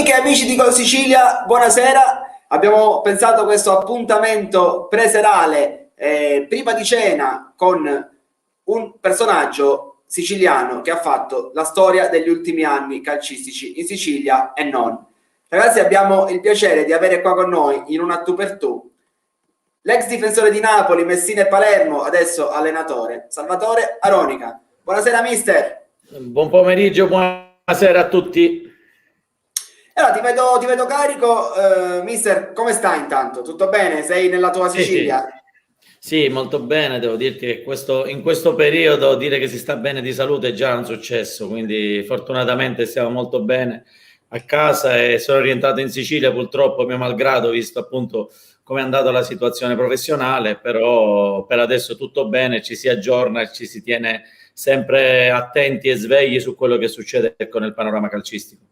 Amiche e amici di Gol Sicilia, buonasera. Abbiamo pensato a questo appuntamento preserale prima di cena con un personaggio siciliano che ha fatto la storia degli ultimi anni calcistici in Sicilia e non. Ragazzi, abbiamo il piacere di avere qua con noi in una tu per tu l'ex difensore di Napoli, Messina e Palermo, adesso allenatore, Salvatore Aronica. Buonasera mister. Buon pomeriggio, buonasera a tutti. Allora, ti vedo carico, mister, come stai intanto? Tutto bene? Sei nella tua Sicilia? Sì, molto bene, devo dirti che in questo periodo dire che si sta bene di salute è già un successo, quindi fortunatamente stiamo molto bene a casa e sono rientrato in Sicilia purtroppo mio malgrado, visto appunto come è andata la situazione professionale, però per adesso tutto bene, ci si aggiorna e ci si tiene sempre attenti e svegli su quello che succede nel panorama calcistico.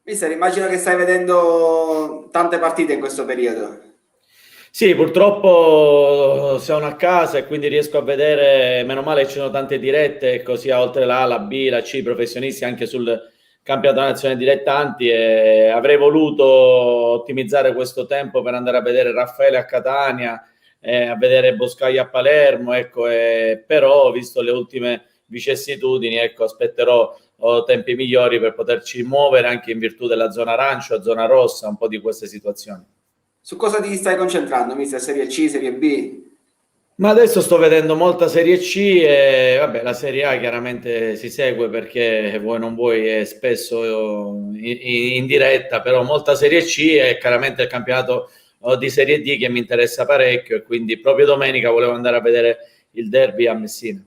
Mister, immagino che stai vedendo tante partite in questo periodo. Sì, purtroppo sono a casa e quindi riesco a vedere, meno male ci sono tante dirette, così oltre la A, la B, la C, professionisti anche sul campionato nazionale dilettanti, e avrei voluto ottimizzare questo tempo per andare a vedere Raffaele a Catania, a vedere Boscaglia a Palermo, ecco, però visto le ultime vicissitudini, ecco, aspetterò tempi migliori per poterci muovere anche in virtù della zona arancio, zona rossa, un po' di queste situazioni. Su cosa ti stai concentrando, mister? Serie C, Serie B? Ma adesso sto vedendo molta Serie C e vabbè, la Serie A chiaramente si segue perché vuoi non vuoi è spesso in diretta, però molta Serie C e chiaramente il campionato di Serie D che mi interessa parecchio e quindi proprio domenica volevo andare a vedere il derby a Messina.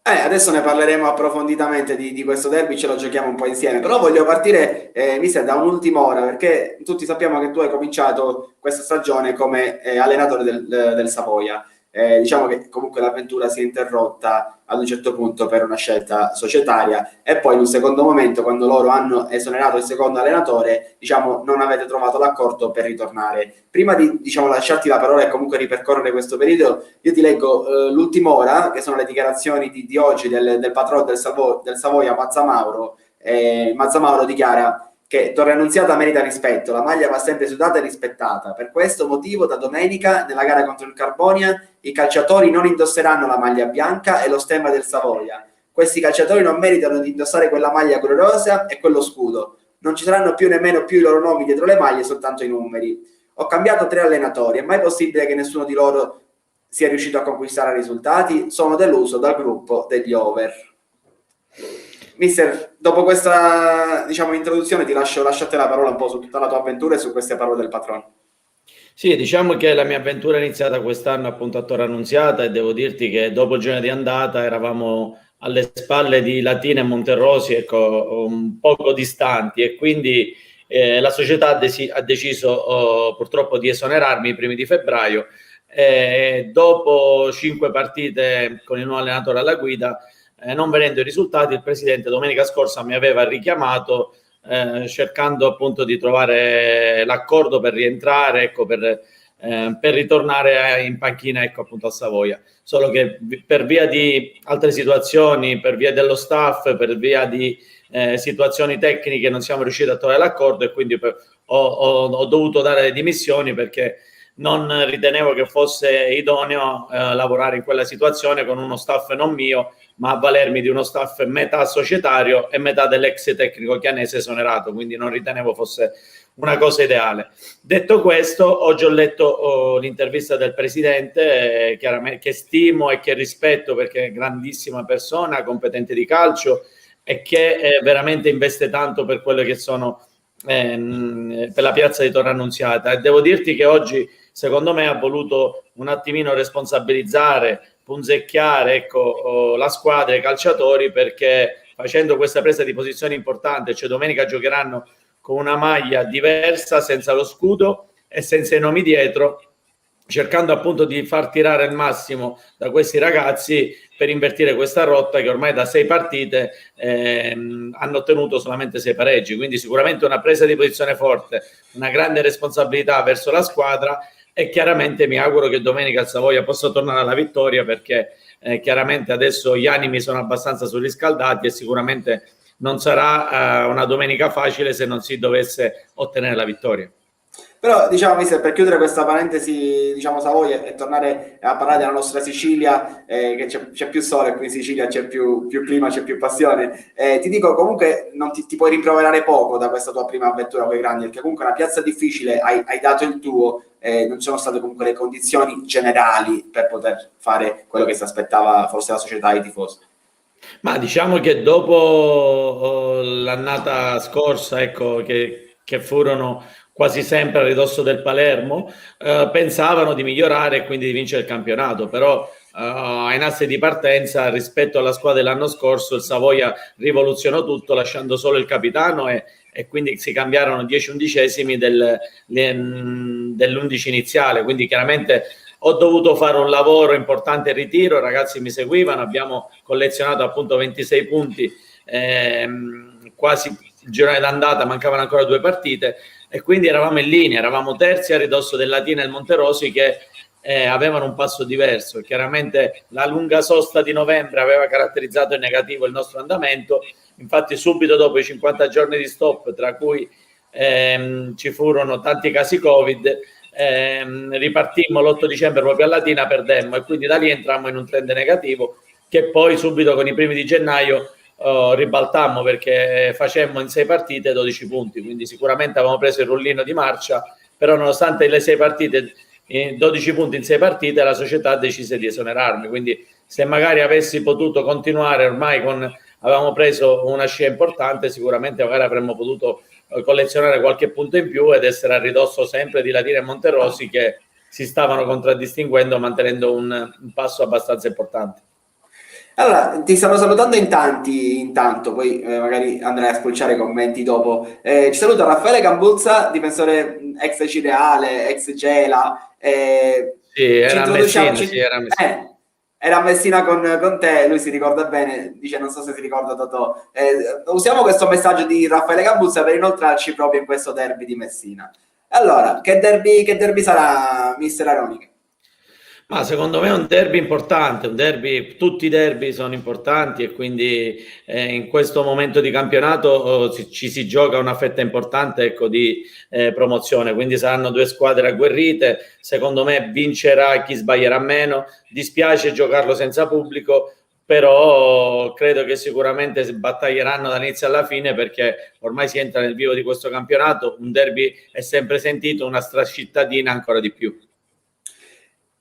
Adesso ne parleremo approfonditamente di questo derby, ce lo giochiamo un po' insieme, però voglio partire, mister, da un'ultima ora, perché tutti sappiamo che tu hai cominciato questa stagione come allenatore del Savoia. Diciamo che comunque l'avventura si è interrotta ad un certo punto per una scelta societaria e poi in un secondo momento, quando loro hanno esonerato il secondo allenatore, diciamo, non avete trovato l'accordo per ritornare. Prima di, diciamo, lasciarti la parola e comunque ripercorrere questo periodo, io ti leggo l'ultima ora, che sono le dichiarazioni di oggi del patrono del Savoia, Mazzamauro. Mazzamauro dichiara che Torre Annunziata merita rispetto, la maglia va sempre sudata e rispettata. Per questo motivo da domenica nella gara contro il Carbonia i calciatori non indosseranno la maglia bianca e lo stemma del Savoia. Questi calciatori non meritano di indossare quella maglia gloriosa e quello scudo. Non ci saranno nemmeno più i loro nomi dietro le maglie, soltanto i numeri. Ho cambiato 3 allenatori, è mai possibile che nessuno di loro sia riuscito a conquistare risultati? Sono deluso dal gruppo degli over. Mister, dopo questa, diciamo, introduzione ti lascio a te la parola un po' su tutta la tua avventura e su queste parole del patrono. Sì, diciamo che la mia avventura è iniziata quest'anno appunto a Torre Annunziata e devo dirti che dopo il giorno di andata eravamo alle spalle di Latina e Monterosi, ecco, un poco distanti e quindi la società ha deciso purtroppo di esonerarmi i primi di febbraio. Dopo 5 partite con il nuovo allenatore alla guida, non venendo i risultati, il presidente domenica scorsa mi aveva richiamato cercando appunto di trovare l'accordo per rientrare, ecco, per ritornare in panchina, ecco, appunto a Savoia. Solo che per via di altre situazioni, per via dello staff, per via di situazioni tecniche non siamo riusciti a trovare l'accordo e quindi ho dovuto dare le dimissioni perché non ritenevo che fosse idoneo lavorare in quella situazione con uno staff non mio, ma avvalermi di uno staff metà societario e metà dell'ex tecnico chianese esonerato, quindi non ritenevo fosse una cosa ideale. Detto questo, oggi ho letto l'intervista del presidente, chiaramente, che stimo e che rispetto perché è grandissima persona, competente di calcio e che veramente investe tanto per quelle che sono per la piazza di Torre Annunziata. E devo dirti che oggi secondo me ha voluto un attimino responsabilizzare, punzecchiare, ecco, la squadra e i calciatori, perché facendo questa presa di posizione importante, cioè domenica giocheranno con una maglia diversa, senza lo scudo e senza i nomi dietro, cercando appunto di far tirare il massimo da questi ragazzi per invertire questa rotta che ormai da 6 partite hanno ottenuto solamente 6 pareggi, quindi sicuramente una presa di posizione forte, una grande responsabilità verso la squadra e chiaramente mi auguro che domenica il Savoia possa tornare alla vittoria perché chiaramente adesso gli animi sono abbastanza surriscaldati e sicuramente non sarà una domenica facile se non si dovesse ottenere la vittoria. Però, diciamo, mister, per chiudere questa parentesi, diciamo, Savoia e tornare a parlare della nostra Sicilia, che c'è più sole qui in Sicilia, c'è più clima, c'è più passione. Ti dico, comunque, non ti puoi rimproverare poco da questa tua prima avventura con i grandi, perché comunque è una piazza difficile, hai dato il tuo, non ci sono state comunque le condizioni generali per poter fare quello che si aspettava forse la società e i tifosi. Ma diciamo che dopo l'annata scorsa, ecco, che furono quasi sempre a ridosso del Palermo, pensavano di migliorare e quindi di vincere il campionato, però ai nastri di partenza rispetto alla squadra dell'anno scorso il Savoia rivoluzionò tutto lasciando solo il capitano e quindi si cambiarono 10 undicesimi dell'11 iniziale, quindi chiaramente ho dovuto fare un lavoro importante in ritiro, i ragazzi mi seguivano, abbiamo collezionato appunto 26 punti, quasi il girone d'andata, mancavano ancora 2 partite e quindi eravamo in linea, eravamo terzi a ridosso del Latina e il Monterosi che avevano un passo diverso. Chiaramente la lunga sosta di novembre aveva caratterizzato in negativo il nostro andamento, infatti subito dopo i 50 giorni di stop, tra cui ci furono tanti casi Covid, ripartimmo l'8 dicembre proprio a Latina, perdemmo e quindi da lì entrammo in un trend negativo che poi subito con i primi di gennaio ribaltammo perché facemmo in 6 partite 12 punti, quindi sicuramente avevamo preso il rullino di marcia, però nonostante le 6 partite 12 punti in 6 partite la società decise di esonerarmi, quindi se magari avessi potuto continuare ormai avevamo preso una scia importante, sicuramente magari avremmo potuto collezionare qualche punto in più ed essere a ridosso sempre di Latina e Monterosi che si stavano contraddistinguendo mantenendo un passo abbastanza importante. Allora, ti stanno salutando in tanti, intanto, poi magari andrai a spulciare i commenti dopo. Ci saluta Raffaele Gambuzza, difensore ex Cireale, ex Gela. Sì, era a Messina, sì, era a Messina. Era a Messina con te, lui si ricorda bene, dice non so se si ricorda Totò. Usiamo questo messaggio di Raffaele Gambuzza per inoltrarci proprio in questo derby di Messina. Allora, che derby sarà, mister Aronica? Ma secondo me è un derby importante, tutti i derby sono importanti e quindi in questo momento di campionato ci si gioca una fetta importante, ecco, di promozione, quindi saranno 2 squadre agguerrite, secondo me vincerà chi sbaglierà meno, dispiace giocarlo senza pubblico, però credo che sicuramente si battaglieranno dall'inizio alla fine perché ormai si entra nel vivo di questo campionato, un derby è sempre sentito, una stracittadina ancora di più.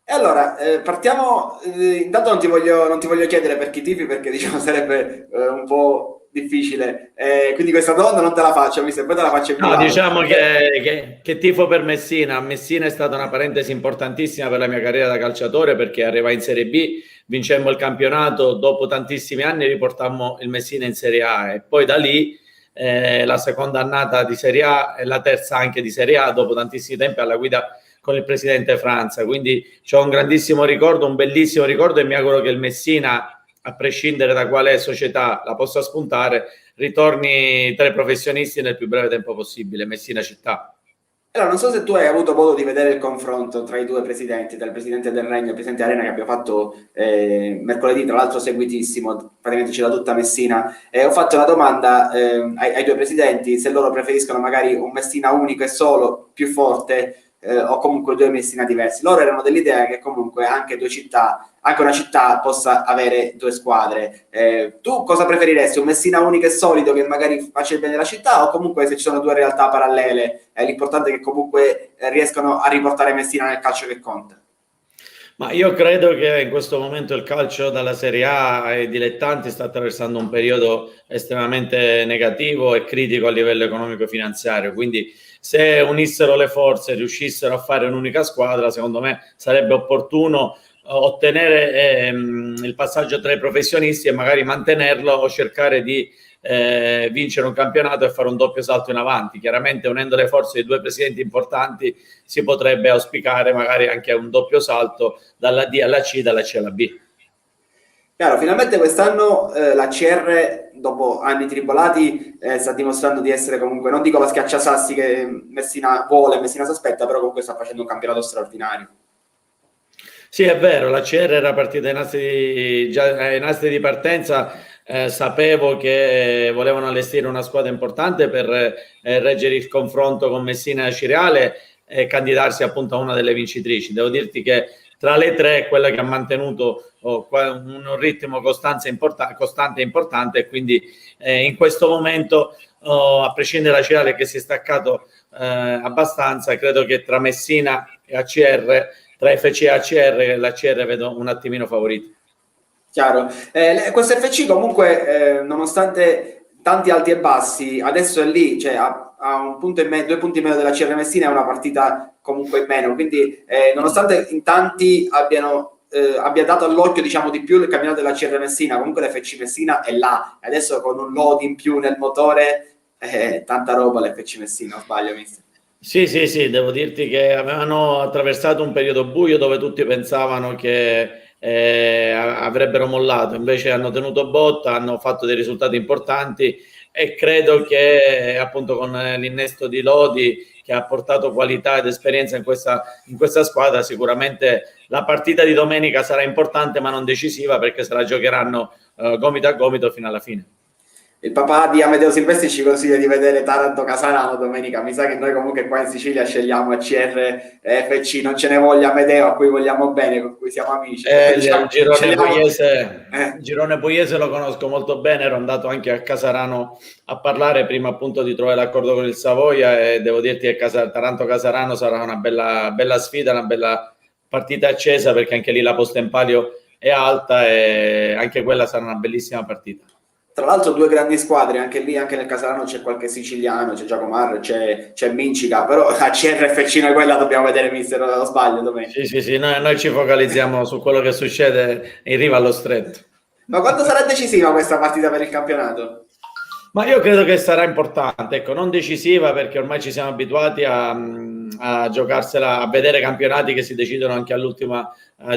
E allora, partiamo, intanto non ti voglio chiedere per chi tifi perché diciamo sarebbe un po' difficile, quindi questa domanda non te la faccio, poi te la faccio in No, privato. diciamo che tifo per Messina. Messina è stata una parentesi importantissima per la mia carriera da calciatore perché arrivai in Serie B, vincemmo il campionato, dopo tantissimi anni riportammo il Messina in Serie A e poi da lì la seconda annata di Serie A e la terza anche di Serie A dopo tantissimi tempi alla guida con il presidente Franza, quindi c'ho un grandissimo ricordo, un bellissimo ricordo e mi auguro che il Messina, a prescindere da quale società la possa spuntare, ritorni tra i professionisti nel più breve tempo possibile, Messina città. Allora, non so se tu hai avuto modo di vedere il confronto tra i 2 presidenti, tra il presidente del Regno e il presidente Arena che abbiamo fatto mercoledì, tra l'altro seguitissimo, praticamente c'era tutta Messina. Ho fatto una domanda ai 2 presidenti se loro preferiscono magari un Messina unico e solo, più forte, o comunque 2 Messina diversi. Loro erano dell'idea che comunque anche 2 città, anche una città possa avere 2 squadre. Tu cosa preferiresti? Un Messina unico e solido che magari faccia il bene della città o comunque se ci sono 2 realtà parallele? L'importante è che comunque riescano a riportare Messina nel calcio che conta. Ma io credo che in questo momento il calcio dalla Serie A ai dilettanti sta attraversando un periodo estremamente negativo e critico a livello economico-finanziario, quindi se unissero le forze e riuscissero a fare un'unica squadra, secondo me sarebbe opportuno ottenere il passaggio tra i professionisti e magari mantenerlo o cercare di vincere un campionato e fare un doppio salto in avanti. Chiaramente unendo le forze di 2 presidenti importanti si potrebbe auspicare magari anche un doppio salto dalla D alla C, dalla C alla B. Chiaro, finalmente quest'anno la CR, dopo anni tribolati, sta dimostrando di essere comunque, non dico la schiacciasassi che Messina vuole, Messina si aspetta, però comunque sta facendo un campionato straordinario. Sì, è vero, la CR era partita ai nastri di partenza sapevo che volevano allestire una squadra importante per reggere il confronto con Messina e Cireale e candidarsi appunto a una delle vincitrici. Devo dirti che tra le tre è quella che ha mantenuto un ritmo costante e importante, e quindi in questo momento, a prescindere da Cireale che si è staccato abbastanza, credo che tra Messina e ACR, tra FC e ACR, l'ACR vedo un attimino favorito. Chiaro. Questo FC comunque, nonostante tanti alti e bassi, adesso è lì, cioè ha un punto in meno, 2 punti in meno della CR Messina, è una partita comunque in meno, quindi nonostante in tanti abbia dato all'occhio, diciamo, di più il campionato della CR Messina, comunque l'FC Messina è là, adesso con un load in più nel motore, tanta roba l'FC Messina, o sbaglio, mister? Sì, devo dirti che avevano attraversato un periodo buio dove tutti pensavano che avrebbero mollato, invece hanno tenuto botta, hanno fatto dei risultati importanti, e credo che appunto con l'innesto di Lodi, che ha portato qualità ed esperienza in questa squadra, sicuramente la partita di domenica sarà importante ma non decisiva, perché se la giocheranno gomito a gomito fino alla fine. Il papà di Amedeo Silvestri ci consiglia di vedere Taranto-Casarano domenica. Mi sa che noi comunque qua in Sicilia scegliamo ACR e FC, non ce ne voglia Amedeo, a cui vogliamo bene, con cui siamo amici. Il girone pugliese, Eh. girone pugliese lo conosco molto bene, ero andato anche a Casarano a parlare prima appunto di trovare l'accordo con il Savoia, e devo dirti che Taranto-Casarano sarà una bella sfida, una bella partita accesa, perché anche lì la posta in palio è alta e anche quella sarà una bellissima partita. Tra l'altro 2 grandi squadre, anche lì, anche nel Casarano c'è qualche siciliano, c'è Giacomar, c'è Mincica, però a CRFC noi quella dobbiamo vedere, mister, lo sbaglio domenica. Sì, noi ci focalizziamo su quello che succede in riva allo stretto. Ma quando sarà decisiva questa partita per il campionato? Ma io credo che sarà importante, ecco, non decisiva, perché ormai ci siamo abituati a giocarsela, a vedere campionati che si decidono anche all'ultima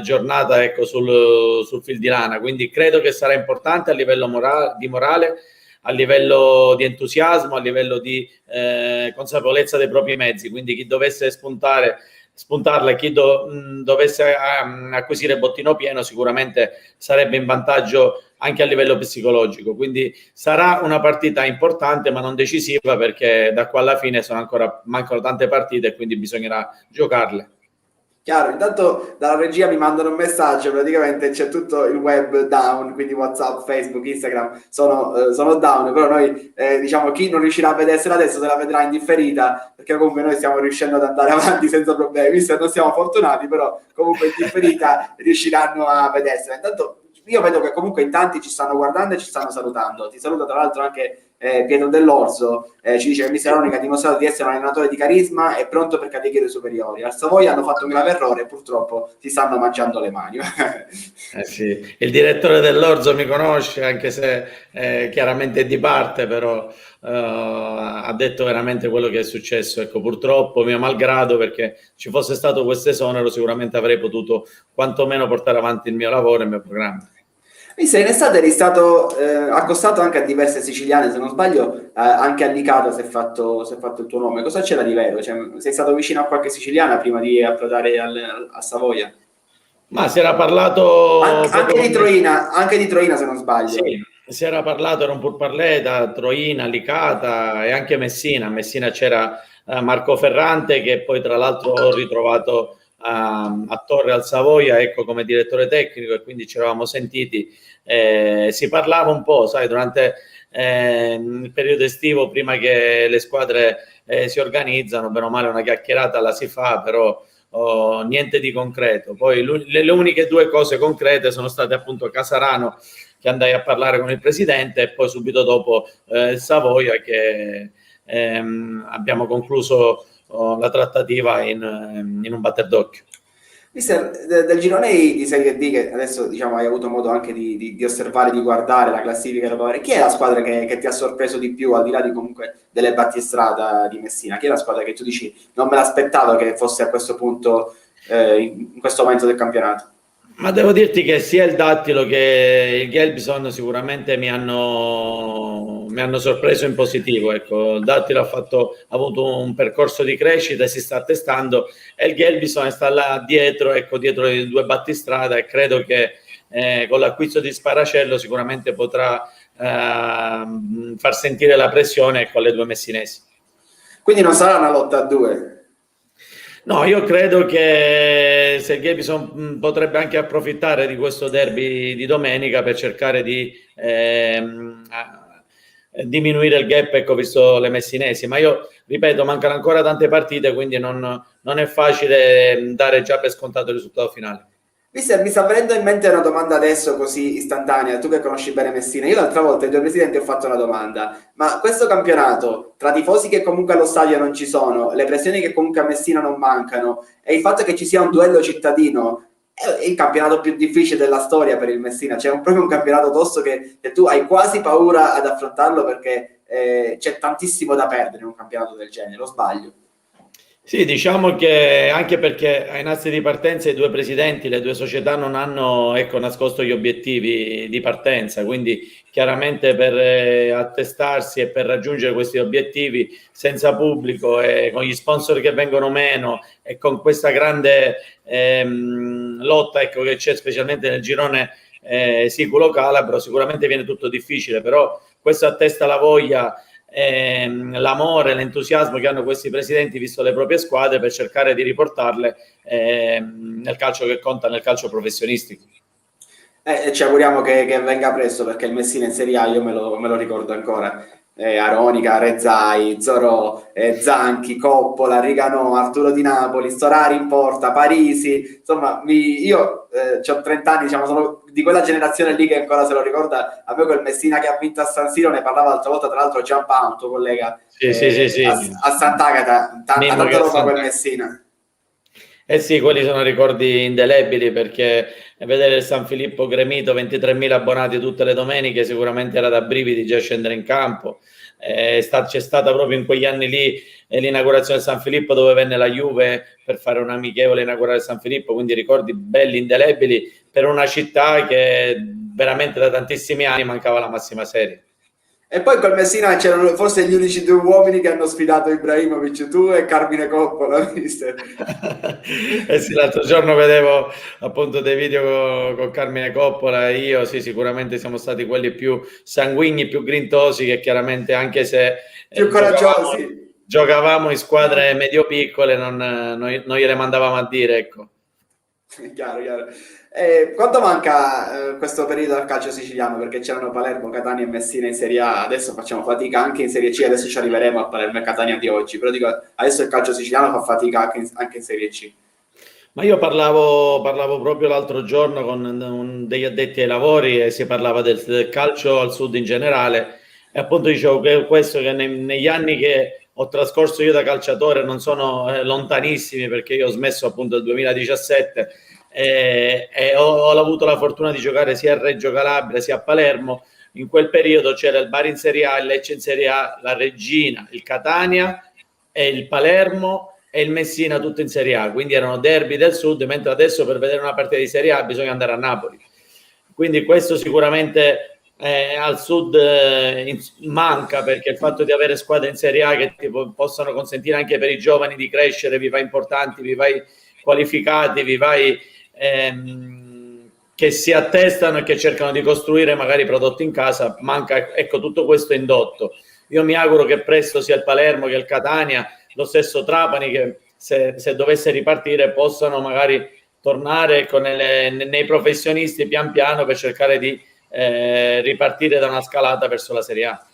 giornata, ecco, sul fil di lana, quindi credo che sarà importante a livello di morale, a livello di entusiasmo, a livello di consapevolezza dei propri mezzi, quindi chi dovesse spuntarla e chi dovesse acquisire bottino pieno sicuramente sarebbe in vantaggio anche a livello psicologico, quindi sarà una partita importante ma non decisiva, perché da qua alla fine mancano tante partite e quindi bisognerà giocarle. Chiaro, intanto dalla regia mi mandano un messaggio, praticamente c'è tutto il web down, quindi WhatsApp, Facebook, Instagram sono down, però noi diciamo chi non riuscirà a vedersela adesso se la vedrà in differita, perché comunque noi stiamo riuscendo ad andare avanti senza problemi, visto che non siamo fortunati, però comunque in differita riusciranno a vedersela. Intanto io vedo che comunque in tanti ci stanno guardando e ci stanno salutando. Ti saluta tra l'altro anche Pietro Dell'Orso, ci dice che Mister Ronica ha dimostrato di essere un allenatore di carisma e pronto per categorie superiori. Al Savoia hanno fatto un grave errore e purtroppo si stanno mangiando le mani. Sì. Il direttore dell'Orso mi conosce, anche se chiaramente è di parte, però ha detto veramente quello che è successo. Ecco, purtroppo, mio malgrado, perché ci fosse stato questo esonero sicuramente avrei potuto quantomeno portare avanti il mio lavoro e il mio programma. In estate eri stato accostato anche a diverse siciliane, se non sbaglio, anche a Licata si è fatto il tuo nome. Cosa c'era di vero? Cioè, sei stato vicino a qualche siciliana prima di approdare a Savoia? Ma si era parlato anche di Troina se non sbaglio. Sì, si era parlato, era un pourparlers da Troina, Licata e anche Messina. A Messina c'era Marco Ferrante, che poi tra l'altro ho ritrovato a Torre al Savoia, ecco, come direttore tecnico, e quindi ci eravamo sentiti, si parlava un po', sai, durante il periodo estivo, prima che le squadre si organizzano, bene o male una chiacchierata la si fa, però niente di concreto. Poi le uniche 2 cose concrete sono state appunto a Casarano, che andai a parlare con il presidente, e poi subito dopo Savoia, che abbiamo concluso la trattativa in un batter d'occhio. Mister, del girone di Serie D, che adesso diciamo hai avuto modo anche di osservare, di guardare la classifica, chi è la squadra che ti ha sorpreso di più, al di là di comunque delle battistrada di Messina? Chi è la squadra che tu dici non me l'aspettavo che fosse a questo punto, in questo momento del campionato? Ma devo dirti che sia il Dattilo che il Gelbison sicuramente mi hanno sorpreso in positivo. Ecco, il Dattilo ha avuto un percorso di crescita e si sta attestando, e il Gelbison sta là dietro, ecco, dietro i 2 battistrada, e credo che con l'acquisto di Sparacello sicuramente potrà far sentire la pressione con le due messinesi. Quindi non sarà una lotta a due? No, io credo che Sergej potrebbe anche approfittare di questo derby di domenica per cercare di diminuire il gap, ecco, visto le messinesi. Ma io ripeto, mancano ancora tante partite, quindi non è facile dare già per scontato il risultato finale. Mi sta venendo in mente una domanda adesso così istantanea, tu che conosci bene Messina. Io l'altra volta ai due presidenti ho fatto una domanda, ma questo campionato, tra tifosi che comunque allo stadio non ci sono, le pressioni che comunque a Messina non mancano e il fatto che ci sia un duello cittadino, è il campionato più difficile della storia per il Messina. C'è proprio un campionato tosto che tu hai quasi paura ad affrontarlo perché c'è tantissimo da perdere in un campionato del genere, lo sbaglio? Sì, diciamo che anche perché ai nastri di partenza i due presidenti, le due società non hanno, ecco, nascosto gli obiettivi di partenza, quindi chiaramente per attestarsi e per raggiungere questi obiettivi senza pubblico e con gli sponsor che vengono meno e con questa grande lotta, ecco, che c'è specialmente nel girone Siculo-Calabro, sicuramente viene tutto difficile, però questo attesta la voglia, l'amore, l'entusiasmo che hanno questi presidenti visto le proprie squadre per cercare di riportarle nel calcio che conta, nel calcio professionistico. Ci auguriamo che venga presto perché il Messina in Serie A io me lo ricordo ancora. Aronica, Rezzai, Zorò, Zanchi, Coppola, Rigano, Arturo Di Napoli, Storari in porta, Parisi, insomma io ho 30 anni, diciamo, sono di quella generazione lì che ancora se lo ricorda. A me quel Messina che ha vinto a San Siro ne parlava l'altra volta, tra l'altro Giampaolo, un tuo collega, Sì. a Sant'Agata, tanta roba quel Messina. Eh sì, quelli sono ricordi indelebili perché vedere il San Filippo gremito, 23.000 abbonati tutte le domeniche, sicuramente era da brividi già scendere in campo. C'è stata proprio in quegli anni lì l'inaugurazione del San Filippo dove venne la Juve per fare un amichevole inaugurare il San Filippo, quindi ricordi belli, indelebili per una città che veramente da tantissimi anni mancava la massima serie. E poi col Messina c'erano forse gli unici due uomini che hanno sfidato Ibrahimovic, tu e Carmine Coppola, mister. Eh sì, l'altro giorno vedevo appunto dei video con Carmine Coppola e io, sì, sicuramente siamo stati quelli più sanguigni, più grintosi, che chiaramente anche se Più coraggiosi. giocavamo in squadre medio-piccole, non gliele mandavamo a dire, ecco. Chiaro. Quanto manca questo periodo al calcio siciliano? Perché c'erano Palermo, Catania e Messina in Serie A, adesso facciamo fatica anche in Serie C, adesso ci arriveremo a Palermo e Catania di oggi, però dico, adesso il calcio siciliano fa fatica anche in Serie C. Ma io parlavo proprio l'altro giorno con degli addetti ai lavori e si parlava del calcio al sud in generale e appunto dicevo che questo che negli anni che ho trascorso io da calciatore non sono lontanissimi perché io ho smesso appunto nel 2017 e ho avuto la fortuna di giocare sia a Reggio Calabria sia a Palermo. In quel periodo c'era il Bari in Serie A, il Lecce in Serie A, la Reggina, il Catania e il Palermo e il Messina tutto in Serie A, quindi erano derby del sud, mentre adesso per vedere una partita di Serie A bisogna andare a Napoli, quindi questo sicuramente al sud manca, perché il fatto di avere squadre in Serie A che possano consentire anche per i giovani di crescere, vi vai importanti, vi vai qualificati, vi vai che si attestano e che cercano di costruire magari prodotti in casa, manca, ecco, tutto questo indotto. Io mi auguro che presto sia il Palermo che il Catania, lo stesso Trapani, che se dovesse ripartire possano magari tornare nei professionisti pian piano per cercare di ripartire da una scalata verso la Serie A.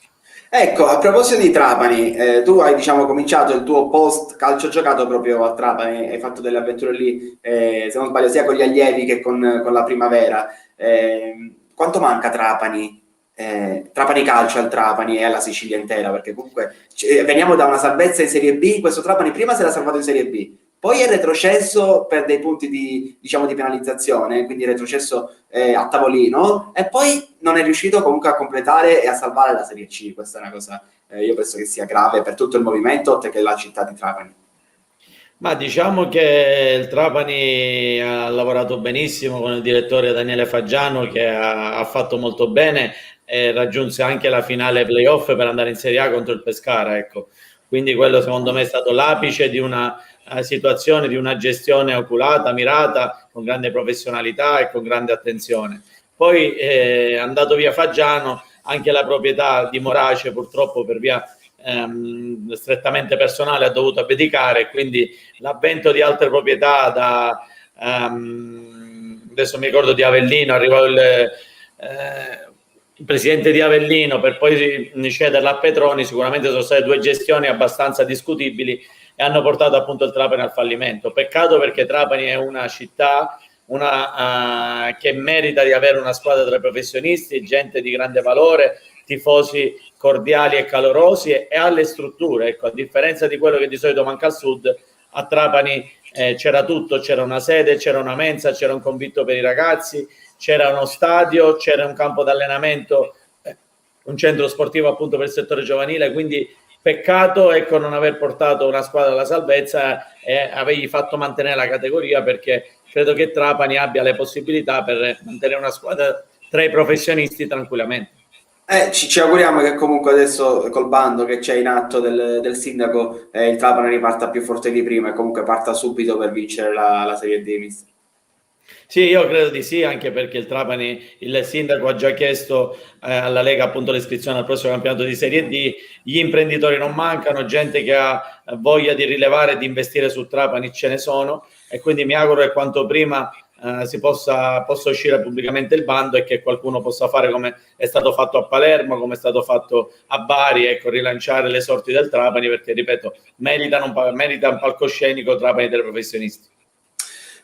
Ecco, a proposito di Trapani, tu hai, diciamo, cominciato il tuo post calcio giocato proprio a Trapani, hai fatto delle avventure lì, se non sbaglio, sia con gli allievi che con la primavera. Quanto manca Trapani? Trapani calcio al Trapani e alla Sicilia intera, perché comunque veniamo da una salvezza in Serie B, questo Trapani prima si era salvato in Serie B, poi è retrocesso per dei punti diciamo, di penalizzazione, quindi è retrocesso a tavolino, e poi non è riuscito comunque a completare e a salvare la Serie C. Questa è una cosa, io penso che sia grave per tutto il movimento, oltre che la città di Trapani. Ma diciamo che il Trapani ha lavorato benissimo con il direttore Daniele Faggiano, che ha fatto molto bene e raggiunse anche la finale playoff per andare in Serie A contro il Pescara, ecco. Quindi quello secondo me è stato l'apice di una situazione, di una gestione oculata, mirata, con grande professionalità e con grande attenzione. Poi andato via Faggiano, anche la proprietà di Morace purtroppo per via strettamente personale ha dovuto abdicare, quindi l'avvento di altre proprietà adesso mi ricordo di Avellino, arrivò il presidente di Avellino per poi cederla a Petroni, sicuramente sono state due gestioni abbastanza discutibili e hanno portato appunto il Trapani al fallimento. Peccato, perché Trapani è una città che merita di avere una squadra tra professionisti, gente di grande valore, tifosi cordiali e calorosi e alle strutture. Ecco, a differenza di quello che di solito manca al sud, a Trapani c'era tutto, c'era una sede, c'era una mensa, c'era un convitto per i ragazzi, c'era uno stadio, c'era un campo d'allenamento, un centro sportivo appunto per il settore giovanile, quindi peccato, ecco, non aver portato una squadra alla salvezza e avergli fatto mantenere la categoria, perché credo che Trapani abbia le possibilità per mantenere una squadra tra i professionisti tranquillamente. Ci auguriamo che comunque adesso col bando che c'è in atto del sindaco, il Trapani riparta più forte di prima e comunque parta subito per vincere la Serie D, mister. Sì, io credo di sì, anche perché il Trapani, il sindaco ha già chiesto alla Lega appunto l'iscrizione al prossimo campionato di Serie D, gli imprenditori non mancano, gente che ha voglia di rilevare e di investire su Trapani ce ne sono, e quindi mi auguro che quanto prima si possa uscire pubblicamente il bando e che qualcuno possa fare come è stato fatto a Palermo, come è stato fatto a Bari, ecco, rilanciare le sorti del Trapani, perché ripeto, merita un palcoscenico Trapani dei professionisti.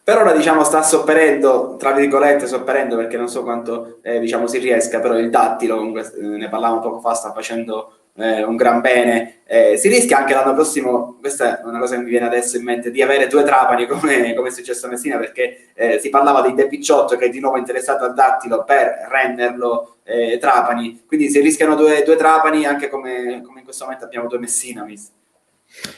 Per ora, diciamo, sta sopperendo, tra virgolette sopperendo, perché non so quanto diciamo si riesca, però il Dattilo, comunque, ne parlavamo poco fa, sta facendo un gran bene. Si rischia anche l'anno prossimo, questa è una cosa che mi viene adesso in mente, di avere due Trapani come è successo a Messina, perché si parlava di De Picciotto che è di nuovo interessato al Dattilo per renderlo Trapani, quindi si rischiano due Trapani, anche come in questo momento abbiamo due Messina, mister.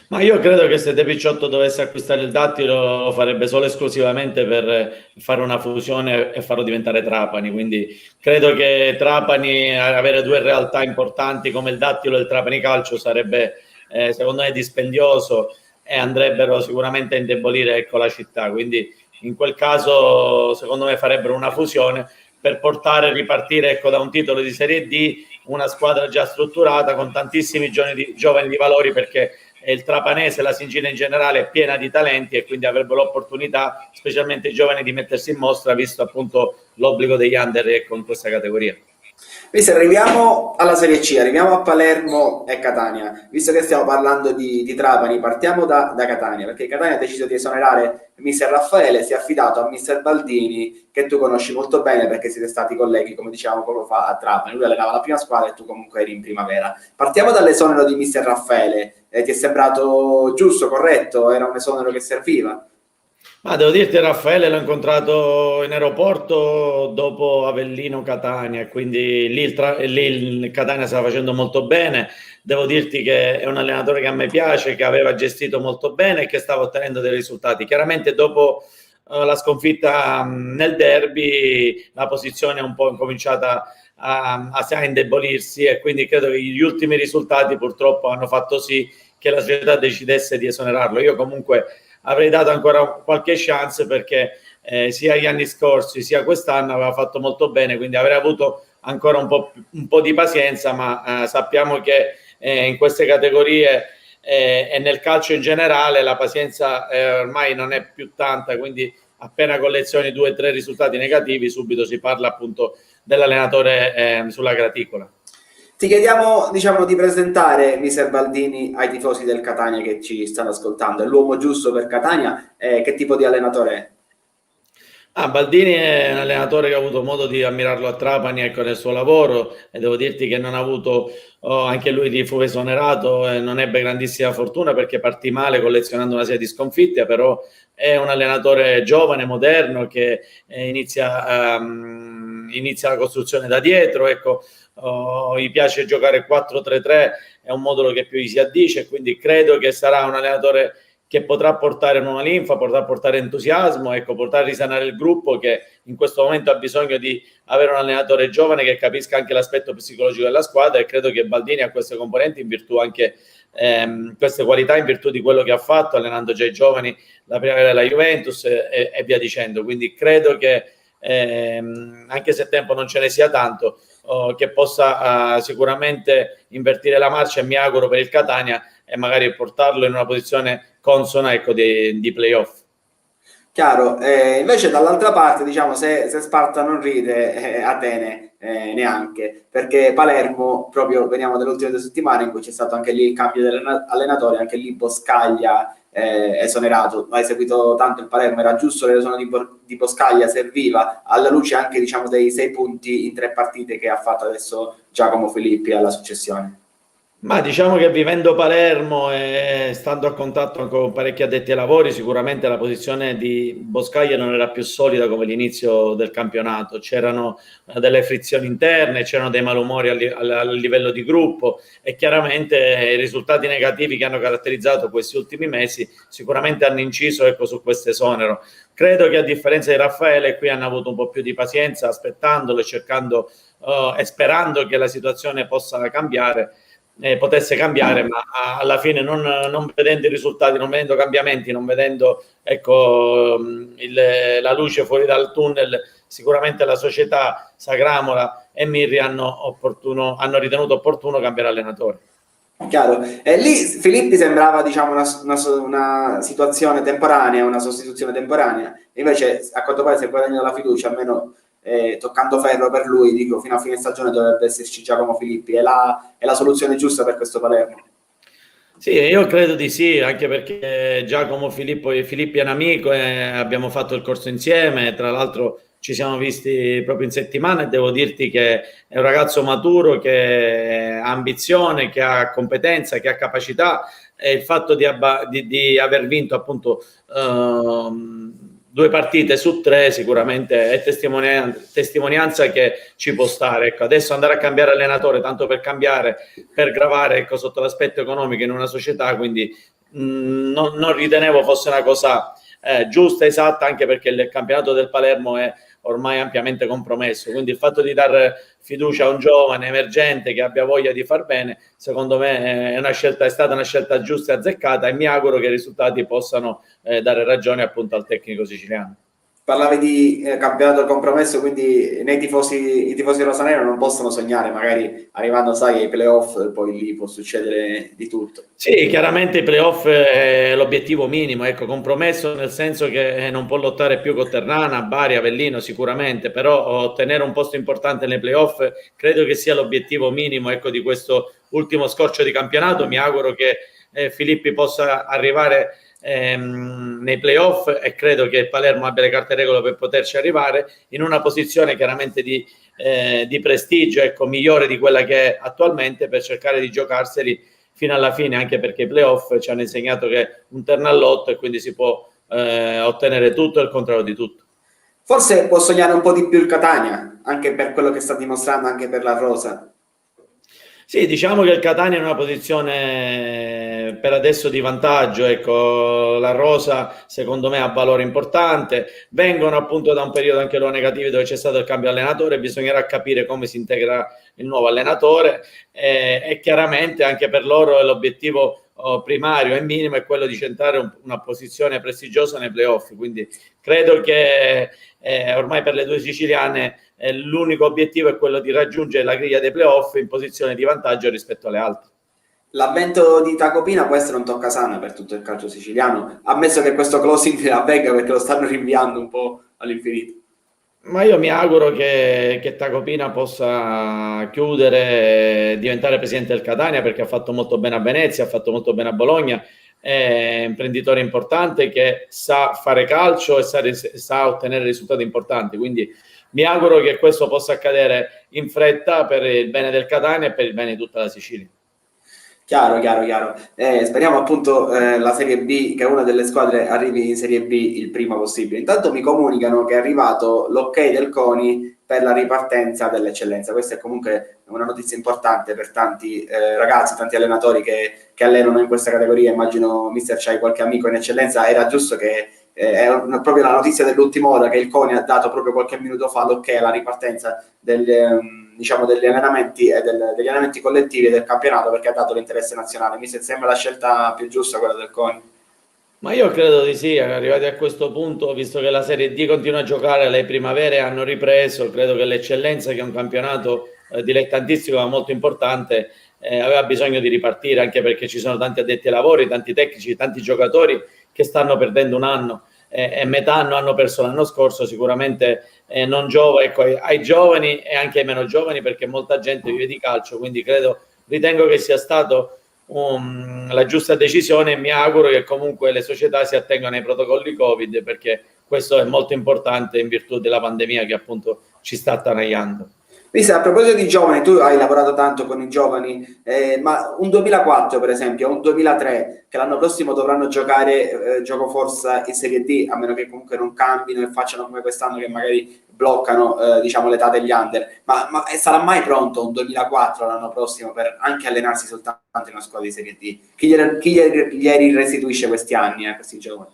Ma io credo che se De Picciotto dovesse acquistare il Dattilo lo farebbe solo esclusivamente per fare una fusione e farlo diventare Trapani, quindi credo che Trapani, avere due realtà importanti come il Dattilo e il Trapani Calcio sarebbe secondo me dispendioso e andrebbero sicuramente a indebolire, ecco, la città, quindi in quel caso secondo me farebbero una fusione per ripartire, ecco, da un titolo di Serie D, una squadra già strutturata con tantissimi giovani di valori, perché il trapanese, la Singina in generale, è piena di talenti e quindi avrebbero l'opportunità, specialmente i giovani, di mettersi in mostra, visto appunto l'obbligo degli under, ecco, in questa categoria. Visto, arriviamo alla Serie C, arriviamo a Palermo e Catania. Visto che stiamo parlando di Trapani, partiamo da Catania, perché Catania ha deciso di esonerare mister Raffaele, si è affidato a mister Baldini, che tu conosci molto bene perché siete stati colleghi, come dicevamo poco fa, a Trapani. Lui allenava la prima squadra e tu comunque eri in primavera. Partiamo dall'esonero di mister Raffaele. Ti è sembrato giusto, corretto? Era un esonero che serviva? Ma devo dirti, Raffaele l'ho incontrato in aeroporto dopo Avellino-Catania, quindi lì il Catania stava facendo molto bene. Devo dirti che è un allenatore che a me piace, che aveva gestito molto bene e che stava ottenendo dei risultati. Chiaramente dopo la sconfitta nel derby la posizione è un po' incominciata a indebolirsi, e quindi credo che gli ultimi risultati purtroppo hanno fatto sì che la società decidesse di esonerarlo. Io comunque avrei dato ancora qualche chance, perché sia gli anni scorsi sia quest'anno aveva fatto molto bene, quindi avrei avuto ancora un po' di pazienza, ma sappiamo che in queste categorie e nel calcio in generale la pazienza ormai non è più tanta, quindi appena collezioni 2 o 3 risultati negativi subito si parla appunto dell'allenatore sulla graticola. Ti chiediamo, diciamo, di presentare mister Baldini ai tifosi del Catania che ci stanno ascoltando. È l'uomo giusto per Catania? Che tipo di allenatore è? Baldini è un allenatore che ho avuto modo di ammirarlo a Trapani, ecco, nel suo lavoro, e devo dirti che non ha avuto, anche lui fu esonerato e non ebbe grandissima fortuna perché partì male collezionando una serie di sconfitte, però è un allenatore giovane, moderno, che inizia la costruzione da dietro, ecco. Gli piace giocare 4-3-3, è un modulo che più gli si addice, quindi credo che sarà un allenatore che potrà portare nuova linfa, potrà portare entusiasmo, ecco, potrà risanare il gruppo, che in questo momento ha bisogno di avere un allenatore giovane che capisca anche l'aspetto psicologico della squadra, e credo che Baldini ha queste componenti in virtù anche queste qualità in virtù di quello che ha fatto allenando già i giovani, la primavera della Juventus e via dicendo. Quindi credo che anche se tempo non ce ne sia tanto, che possa sicuramente invertire la marcia, e mi auguro per il Catania, e magari portarlo in una posizione consona, ecco, di playoff. Chiaro, invece dall'altra parte, diciamo, se Sparta non ride, Atene neanche, perché Palermo, proprio veniamo dalle ultime 2 settimane in cui c'è stato anche lì il cambio dell'allenatore, anche lì Boscaglia esonerato. Hai seguito tanto il Palermo, era giusto l'esonero di Boscaglia, serviva alla luce anche, diciamo, dei 6 punti in 3 partite che ha fatto adesso Giacomo Filippi alla successione. Ma diciamo che vivendo Palermo e stando a contatto con parecchi addetti ai lavori, sicuramente la posizione di Boscaglia non era più solida come l'inizio del campionato. C'erano delle frizioni interne, c'erano dei malumori a livello di gruppo, e chiaramente i risultati negativi che hanno caratterizzato questi ultimi mesi sicuramente hanno inciso, ecco, su questo esonero. Credo che, a differenza di Raffaele, qui hanno avuto un po' più di pazienza, aspettandolo e cercando e sperando che la situazione possa cambiare, potesse cambiare, ma alla fine non vedendo i risultati, non vedendo cambiamenti, non vedendo, ecco, la luce fuori dal tunnel, sicuramente la società Sagramola e Mirri hanno ritenuto opportuno cambiare allenatore. Chiaro. E lì Filippi sembrava, diciamo, una situazione temporanea, una sostituzione temporanea, invece a quanto pare si è guadagnato la fiducia, almeno toccando ferro per lui, dico, fino a fine stagione dovrebbe esserci Giacomo Filippi, è la soluzione giusta per questo Palermo. Sì, io credo di sì, anche perché Giacomo Filippi è un amico e abbiamo fatto il corso insieme. Tra l'altro ci siamo visti proprio in settimana, e devo dirti che è un ragazzo maturo, che ha ambizione, che ha competenza, che ha capacità, e il fatto di aver vinto appunto 2 partite su 3 sicuramente è testimonianza che ci può stare. Ecco, adesso andare a cambiare allenatore tanto per cambiare, per gravare, ecco, sotto l'aspetto economico in una società, quindi non ritenevo fosse una cosa giusta, esatta, anche perché il campionato del Palermo è ormai ampiamente compromesso, quindi il fatto di dare fiducia a un giovane emergente che abbia voglia di far bene, secondo me è stata una scelta giusta e azzeccata, e mi auguro che i risultati possano dare ragione appunto al tecnico siciliano. Parlavi di campionato compromesso, quindi i tifosi rosanero non possono sognare, magari arrivando, sai, ai playoff, poi lì può succedere di tutto. Sì, chiaramente i playoff è l'obiettivo minimo, ecco, compromesso nel senso che non può lottare più con Ternana, Bari, Avellino sicuramente, però ottenere un posto importante nei playoff credo che sia l'obiettivo minimo, ecco, di questo ultimo scorcio di campionato. Mi auguro che Filippi possa arrivare nei playoff, e credo che il Palermo abbia le carte in regola per poterci arrivare in una posizione chiaramente di prestigio, ecco, migliore di quella che è attualmente, per cercare di giocarseli fino alla fine, anche perché i playoff ci hanno insegnato che è un terno all'otto, e quindi si può ottenere tutto e il contrario di tutto. Forse può sognare un po' di più il Catania, anche per quello che sta dimostrando, anche per la rosa. Sì, diciamo che il Catania è in una posizione per adesso di vantaggio, ecco, la rosa secondo me ha valore importante, vengono appunto da un periodo anche loro negativo dove c'è stato il cambio allenatore, bisognerà capire come si integra il nuovo allenatore, e chiaramente anche per loro l'obiettivo primario e minimo è quello di centrare una posizione prestigiosa nei playoff, quindi credo che ormai per le due siciliane l'unico obiettivo è quello di raggiungere la griglia dei playoff in posizione di vantaggio rispetto alle altre. L'avvento di Tacopina può essere un toccasana per tutto il calcio siciliano, ammesso che questo closing avvenga, perché lo stanno rinviando un po' all'infinito. Ma io mi auguro che Tacopina possa chiudere e diventare presidente del Catania, perché ha fatto molto bene a Venezia, ha fatto molto bene a Bologna, è un imprenditore importante che sa fare calcio e sa ottenere risultati importanti, quindi mi auguro che questo possa accadere in fretta per il bene del Catania e per il bene di tutta la Sicilia. Chiaro, chiaro, chiaro. Speriamo appunto la Serie B, che una delle squadre arrivi in Serie B il prima possibile. Intanto mi comunicano che è arrivato l'ok del CONI per la ripartenza dell'eccellenza. Questa è comunque una notizia importante per tanti ragazzi, tanti allenatori che allenano in questa categoria. Immagino, mister, c'hai qualche amico in eccellenza. Era giusto che proprio la notizia dell'ultima ora, che il CONI ha dato proprio qualche minuto fa l'ok alla ripartenza diciamo, degli allenamenti e degli allenamenti collettivi del campionato, perché ha dato l'interesse nazionale. Mi sembra la scelta più giusta quella del CONI. Ma io credo di sì, arrivati a questo punto, visto che la Serie D continua a giocare, le primavere hanno ripreso, credo che l'eccellenza, che è un campionato dilettantistico ma molto importante, aveva bisogno di ripartire, anche perché ci sono tanti addetti ai lavori, tanti tecnici, tanti giocatori che stanno perdendo un anno e metà anno hanno perso l'anno scorso. Sicuramente non ecco, ai giovani e anche ai meno giovani, perché molta gente vive di calcio, quindi ritengo che sia stato la giusta decisione, e mi auguro che comunque le società si attengano ai protocolli Covid, perché questo è molto importante in virtù della pandemia che appunto ci sta attanagliando. Vista, a proposito di giovani, tu hai lavorato tanto con i giovani, ma un 2004 per esempio, un 2003 che l'anno prossimo dovranno giocare gioco forza in Serie D, a meno che comunque non cambino e facciano come quest'anno che magari bloccano diciamo, l'età degli under, ma sarà mai pronto un 2004 l'anno prossimo per anche allenarsi soltanto in una squadra di Serie D? Chi gli restituisce questi anni a questi giovani?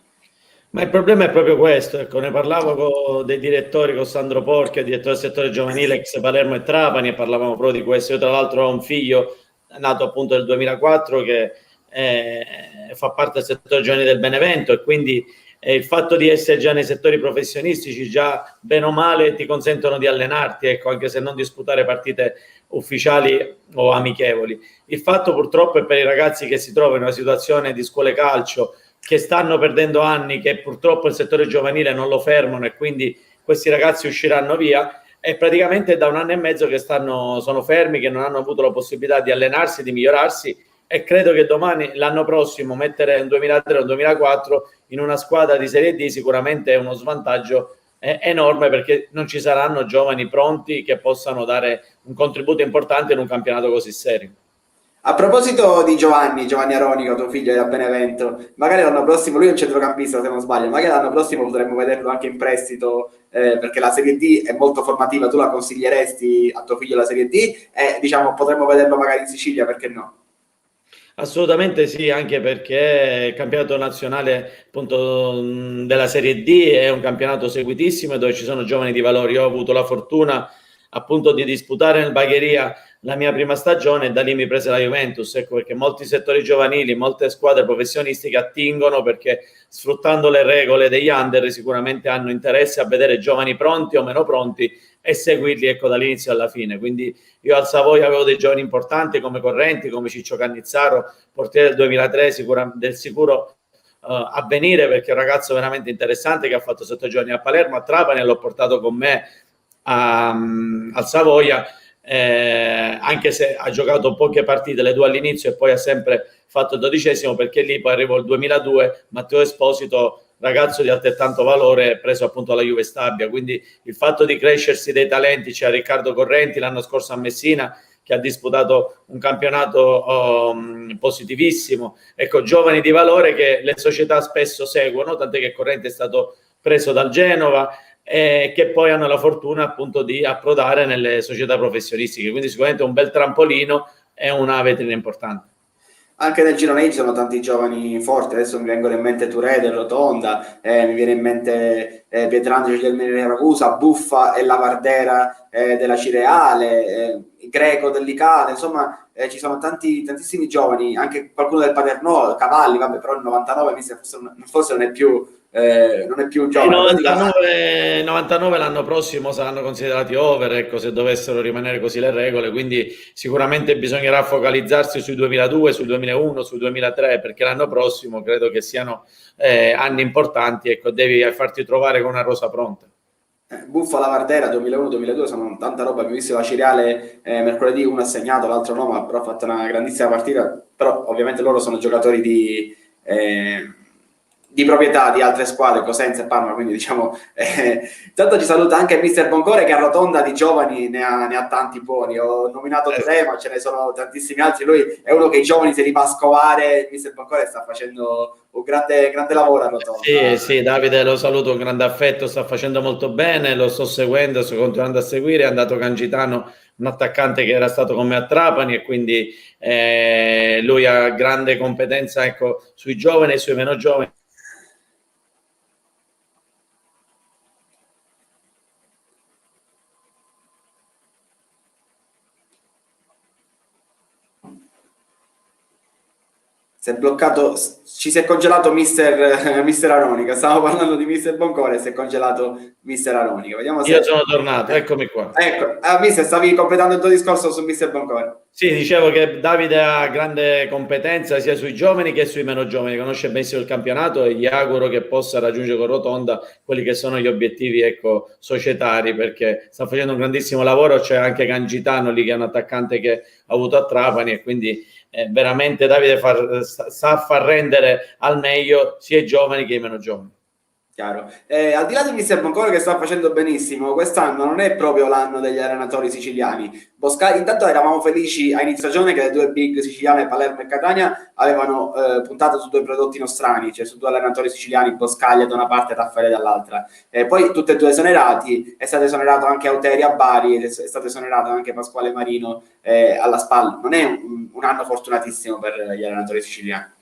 Ma il problema è proprio questo, ecco, ne parlavo con dei direttori, con Sandro Porchi, direttore del settore giovanile ex Palermo e Trapani, e parlavamo proprio di questo. Io tra l'altro ho un figlio nato appunto nel 2004 che fa parte del settore giovanile del Benevento, e quindi il fatto di essere già nei settori professionistici, già bene o male ti consentono di allenarti, ecco, anche se non disputare partite ufficiali o amichevoli. Il fatto purtroppo è per i ragazzi che si trovano in una situazione di scuole calcio, che stanno perdendo anni, che purtroppo il settore giovanile non lo fermano, e quindi questi ragazzi usciranno via, e praticamente da un anno e mezzo che sono fermi, che non hanno avuto la possibilità di allenarsi, di migliorarsi, e credo che l'anno prossimo, mettere un 2003 o un 2004 in una squadra di Serie D sicuramente è uno svantaggio enorme, perché non ci saranno giovani pronti che possano dare un contributo importante in un campionato così serio. A proposito di Giovanni Aronica, tuo figlio è a Benevento, magari l'anno prossimo, lui è un centrocampista se non sbaglio, magari l'anno prossimo potremmo vederlo anche in prestito, perché la Serie D è molto formativa, tu la consiglieresti a tuo figlio la Serie D e diciamo potremmo vederlo magari in Sicilia, perché no? Assolutamente sì, anche perché il campionato nazionale appunto della Serie D è un campionato seguitissimo, dove ci sono giovani di valore. Io ho avuto la fortuna appunto di disputare nel Bagheria la mia prima stagione, e da lì mi prese la Juventus, ecco perché molti settori giovanili, molte squadre professionistiche attingono, perché sfruttando le regole degli under sicuramente hanno interesse a vedere giovani pronti o meno pronti e seguirli, ecco, dall'inizio alla fine. Quindi io al Savoia avevo dei giovani importanti come Correnti, come Ciccio Cannizzaro, portiere del 2003, del sicuro avvenire, perché è un ragazzo veramente interessante che ha fatto 7 giorni a Palermo, a Trapani, e l'ho portato con me al Savoia, anche se ha giocato poche partite, le 2 all'inizio, e poi ha sempre fatto il 12°, perché lì poi arrivò il 2002, Matteo Esposito, ragazzo di altrettanto valore, preso appunto alla Juve Stabia. Quindi il fatto di crescersi dei talenti, c'è Riccardo Correnti l'anno scorso a Messina, che ha disputato un campionato positivissimo, ecco, giovani di valore che le società spesso seguono, tant'è che Correnti è stato preso dal Genova, che poi hanno la fortuna appunto di approdare nelle società professionistiche. Quindi sicuramente un bel trampolino e una vetrina importante. Anche nel girone ci sono tanti giovani forti, adesso mi vengono in mente Touré del Rotonda, mi viene in mente Pietrangelo del Ragusa, Buffa e Lavardera della Cireale, Greco dell'Icade, insomma ci sono tantissimi giovani, anche qualcuno del Paternò, Cavalli, vabbè, però il 99 forse non è più I giovane, però dico, 99 l'anno prossimo saranno considerati over, ecco, se dovessero rimanere così le regole, quindi sicuramente bisognerà focalizzarsi sui 2002, sul 2001, sul 2003, perché l'anno prossimo credo che siano anni importanti, ecco, devi farti trovare con una rosa pronta. Buffa Lavardera 2001-2002 sono tanta roba, abbiamo visto la Ciriale mercoledì, uno ha segnato, l'altro no, ma però ha fatto una grandissima partita, però ovviamente loro sono giocatori di proprietà di altre squadre, Cosenza e Parma, quindi diciamo, tanto ci saluta anche il mister Boncore che a Rotonda di giovani ne ha tanti buoni, ho nominato tre ma ce ne sono tantissimi altri, lui è uno che i giovani se li va a scovare, il mister Boncore sta facendo un grande lavoro a Sì, Rotonda. sì, Davide lo saluto con grande affetto, sta facendo molto bene, lo sto seguendo, sto continuando a seguire, è andato Cangitano, un attaccante che era stato con me a Trapani, e quindi lui ha grande competenza, ecco, sui giovani e sui meno giovani. Si è bloccato, ci si è congelato mister Aronica. Stavamo parlando di mister Boncore, si è congelato mister Aronica. Vediamo se... Io sono tornato, eccomi qua. Ecco, mister, stavi completando il tuo discorso su mister Boncore. Sì, dicevo che Davide ha grande competenza sia sui giovani che sui meno giovani, conosce benissimo il campionato e gli auguro che possa raggiungere con rotonda quelli che sono gli obiettivi, ecco, societari, perché sta facendo un grandissimo lavoro. C'è anche Gangitano lì, che è un attaccante che ha avuto a Trapani, e quindi veramente Davide sa far rendere al meglio sia i giovani che i meno giovani. Chiaro. Al di là di mister Boncore, che sta facendo benissimo, quest'anno non è proprio l'anno degli allenatori siciliani. Intanto eravamo felici a inizio stagione che le due big siciliane, Palermo e Catania, avevano puntato su due prodotti nostrani, cioè su due allenatori siciliani, Boscaglia da una parte e Raffaele dall'altra. Poi tutti e due esonerati, è stato esonerato anche Auteri a Bari, è stato esonerato anche Pasquale Marino alla SPAL. Non è un anno fortunatissimo per gli allenatori siciliani.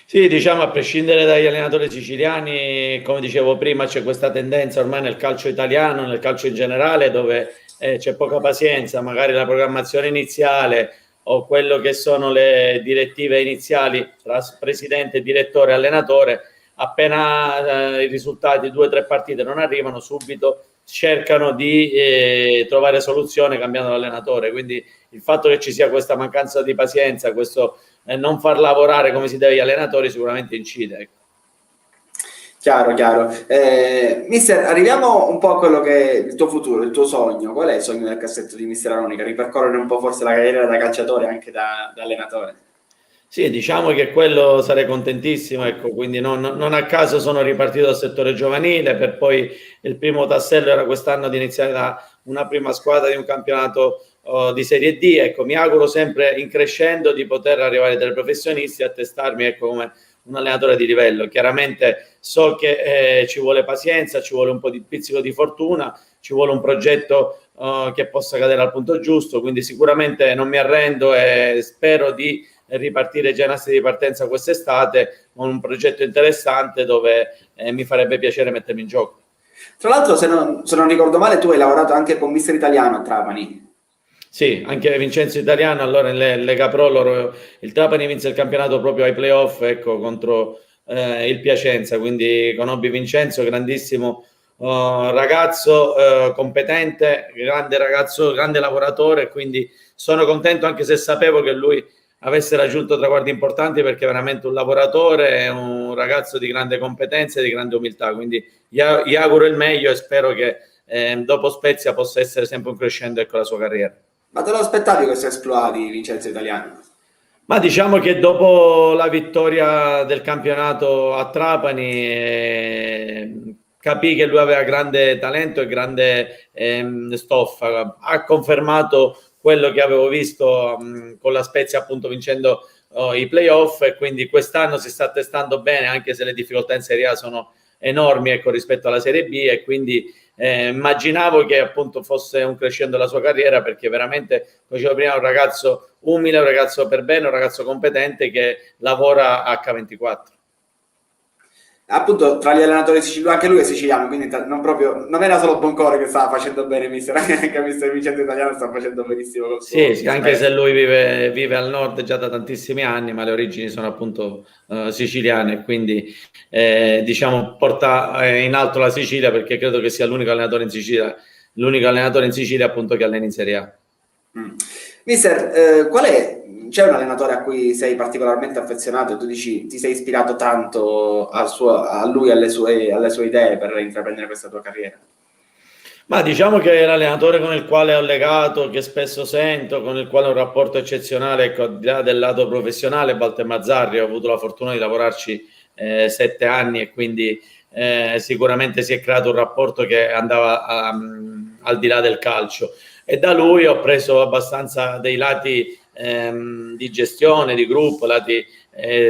Sì, diciamo, a prescindere dagli allenatori siciliani, come dicevo prima, c'è questa tendenza ormai nel calcio italiano, nel calcio in generale, dove c'è poca pazienza, magari la programmazione iniziale o quello che sono le direttive iniziali tra presidente, direttore e allenatore, appena i risultati, 2 o 3 partite non arrivano, subito cercano di trovare soluzione cambiando l'allenatore. Quindi il fatto che ci sia questa mancanza di pazienza, questo non far lavorare come si deve gli allenatori, sicuramente incide. Ecco. Chiaro. Mister, arriviamo un po' a quello che è il tuo futuro, il tuo sogno. Qual è il sogno del cassetto di mister Aronica? Ripercorrere un po' forse la carriera da calciatore anche da allenatore? Sì, diciamo che quello sarei contentissimo, ecco, quindi non a caso sono ripartito dal settore giovanile, per poi il primo tassello era quest'anno di iniziare da una prima squadra di un campionato di Serie D. Ecco, mi auguro sempre in crescendo di poter arrivare tra i professionisti a testarmi, ecco, come un allenatore di livello. Chiaramente so che ci vuole pazienza, ci vuole un po' di pizzico di fortuna, ci vuole un progetto che possa cadere al punto giusto, quindi sicuramente non mi arrendo e spero di ripartire già in assi di partenza quest'estate con un progetto interessante dove mi farebbe piacere mettermi in gioco. Tra l'altro, se non ricordo male, tu hai lavorato anche con mister Italiano a Trapani. Sì, anche Vincenzo Italiano. Allora in Lega Pro il Trapani vinse il campionato proprio ai playoff, ecco, contro il Piacenza, quindi conobbi Vincenzo, grandissimo ragazzo, competente, grande ragazzo, grande lavoratore, quindi sono contento anche se sapevo che lui avesse raggiunto traguardi importanti, perché è veramente un lavoratore, è un ragazzo di grande competenza e di grande umiltà, quindi gli auguro il meglio e spero che dopo Spezia possa essere sempre un crescendo, ecco, la sua carriera. Ma te lo aspettavi questo exploit di Vincenzo Italiano? Ma diciamo che dopo la vittoria del campionato a Trapani capì che lui aveva grande talento e grande stoffa. Ha confermato quello che avevo visto con la Spezia, appunto vincendo i playoff, e quindi quest'anno si sta testando bene, anche se le difficoltà in Serie A sono enormi, ecco, rispetto alla Serie B, e quindi immaginavo che appunto fosse un crescendo della sua carriera, perché veramente, come dicevo prima, è un ragazzo umile, un ragazzo per bene, un ragazzo competente che lavora a H24. Appunto, tra gli allenatori siciliani, anche lui è siciliano, quindi non era solo Boncore che stava facendo bene, anche mister Vincenzo Italiano sta facendo benissimo col suo. Sì, anche se lui vive al nord già da tantissimi anni, ma le origini sono appunto siciliane, quindi diciamo porta in alto la Sicilia, perché credo che sia l'unico allenatore in Sicilia appunto che allena in Serie A. Mister, c'è un allenatore a cui sei particolarmente affezionato e tu dici ti sei ispirato tanto a lui e alle sue idee per intraprendere questa tua carriera? Ma diciamo che è l'allenatore con il quale ho legato, che spesso sento, con il quale ho un rapporto eccezionale, ecco, al di là del lato professionale, Walter Mazzarri. Ho avuto la fortuna di lavorarci 7 anni, e quindi sicuramente si è creato un rapporto che andava al di là del calcio, e da lui ho preso abbastanza dei lati di gestione, di gruppo, lati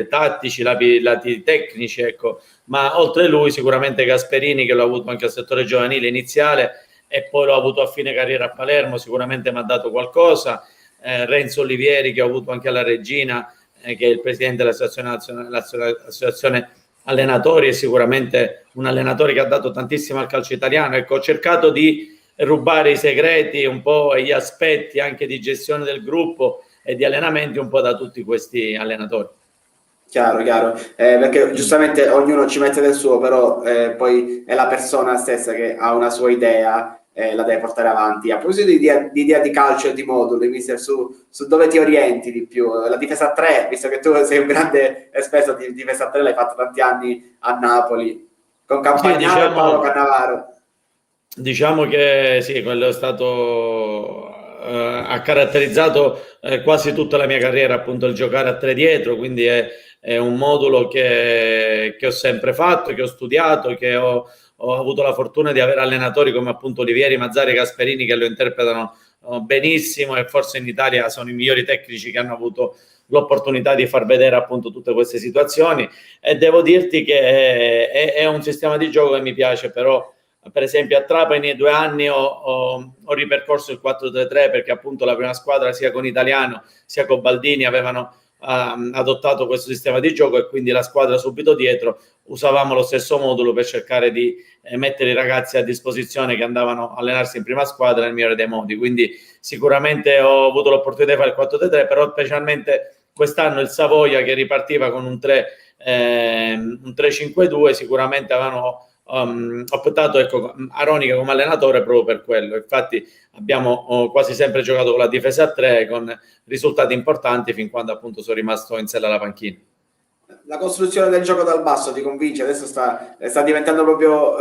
tattici, lati tecnici, ecco. Ma oltre lui sicuramente Gasperini, che l'ho avuto anche al settore giovanile iniziale e poi l'ho avuto a fine carriera a Palermo, sicuramente mi ha dato qualcosa. Renzo Olivieri, che ho avuto anche alla Regina, che è il presidente dell'associazione allenatori, è sicuramente un allenatore che ha dato tantissimo al calcio italiano. Ecco, ho cercato di rubare i segreti un po' e gli aspetti anche di gestione del gruppo e di allenamenti un po' da tutti questi allenatori. Chiaro, chiaro. Perché giustamente ognuno ci mette del suo, però poi è la persona stessa che ha una sua idea e la deve portare avanti. A proposito di idea di calcio e di moduli, mister, su dove ti orienti di più? La difesa a 3, visto che tu sei un grande esperto di difesa a 3, l'hai fatto tanti anni a Napoli, con Sì, Campagnano e Paolo Cannavaro. diciamo che sì, quello è stato, ha caratterizzato quasi tutta la mia carriera, appunto il giocare a tre dietro, quindi è un modulo che ho sempre fatto, che ho studiato, ho avuto la fortuna di avere allenatori come appunto Olivieri, Mazzari e Gasperini che lo interpretano benissimo, e forse in Italia sono i migliori tecnici che hanno avuto l'opportunità di far vedere appunto tutte queste situazioni, e devo dirti che è un sistema di gioco che mi piace. Però per esempio a Trapani 2 anni ho ripercorso il 4-3-3, perché appunto la prima squadra sia con Italiano sia con Baldini avevano adottato questo sistema di gioco, e quindi la squadra subito dietro usavamo lo stesso modulo per cercare di mettere i ragazzi a disposizione che andavano a allenarsi in prima squadra nel migliore dei modi. Quindi sicuramente ho avuto l'opportunità di fare il 4-3-3, però specialmente quest'anno il Savoia, che ripartiva con un 3-5-2, sicuramente avevano optato, ecco, Aronica come allenatore proprio per quello. Infatti abbiamo quasi sempre giocato con la difesa a 3 con risultati importanti, fin quando appunto sono rimasto in sella alla panchina. La costruzione del gioco dal basso ti convince? Adesso sta diventando proprio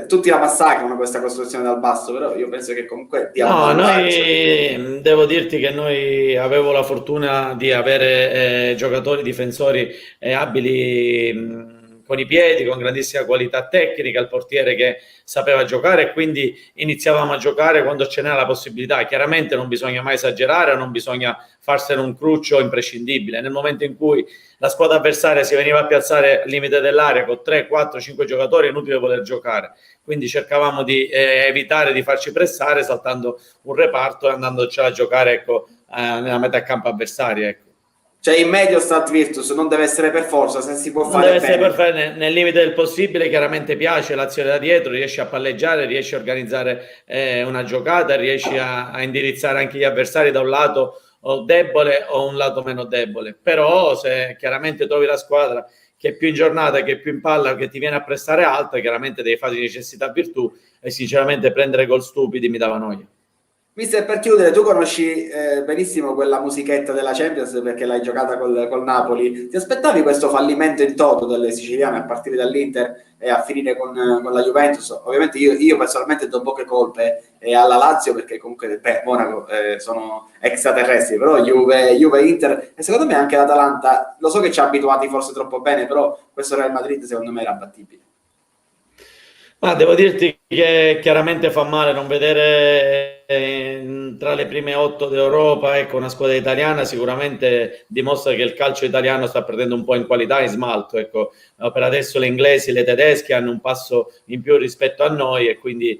tutti la massacrano questa costruzione dal basso, però io penso che comunque dia un No, vantaggio. noi devo dirti che noi avevo la fortuna di avere giocatori difensori abili con i piedi, con grandissima qualità tecnica, il portiere che sapeva giocare, e quindi iniziavamo a giocare quando ce n'era la possibilità. Chiaramente non bisogna mai esagerare, non bisogna farsene un cruccio imprescindibile. Nel momento in cui la squadra avversaria si veniva a piazzare al limite dell'area con 3, 4, 5 giocatori, è inutile voler giocare. Quindi cercavamo di evitare di farci pressare saltando un reparto e andandocela a giocare, ecco, nella metà campo avversaria, ecco. Cioè in medio stat virtus, non deve essere per forza, se si può Non deve fare essere bene. perfetto, nel limite del possibile. Chiaramente piace l'azione da dietro, riesci a palleggiare, riesci a organizzare una giocata, riesci a indirizzare anche gli avversari da un lato o debole o un lato meno debole. Però se chiaramente trovi la squadra che è più in giornata, che è più in palla, che ti viene a prestare alta, chiaramente devi fare di necessità virtù, e sinceramente prendere gol stupidi mi dava noia. Mister, per chiudere, tu conosci benissimo quella musichetta della Champions perché l'hai giocata col Napoli. Ti aspettavi questo fallimento in toto delle siciliane a partire dall'Inter e a finire con la Juventus? Ovviamente io personalmente do poche colpe alla Lazio, perché comunque Monaco sono extraterrestri, però Juve, Inter e secondo me anche l'Atalanta, lo so che ci ha abituati forse troppo bene, però questo Real Madrid secondo me era battibile. Ma devo dirti che chiaramente fa male non vedere tra le prime 8 d'Europa, ecco, una squadra italiana. Sicuramente dimostra che il calcio italiano sta perdendo un po' in qualità, in smalto. Ecco, per adesso le inglesi, le tedesche hanno un passo in più rispetto a noi, e quindi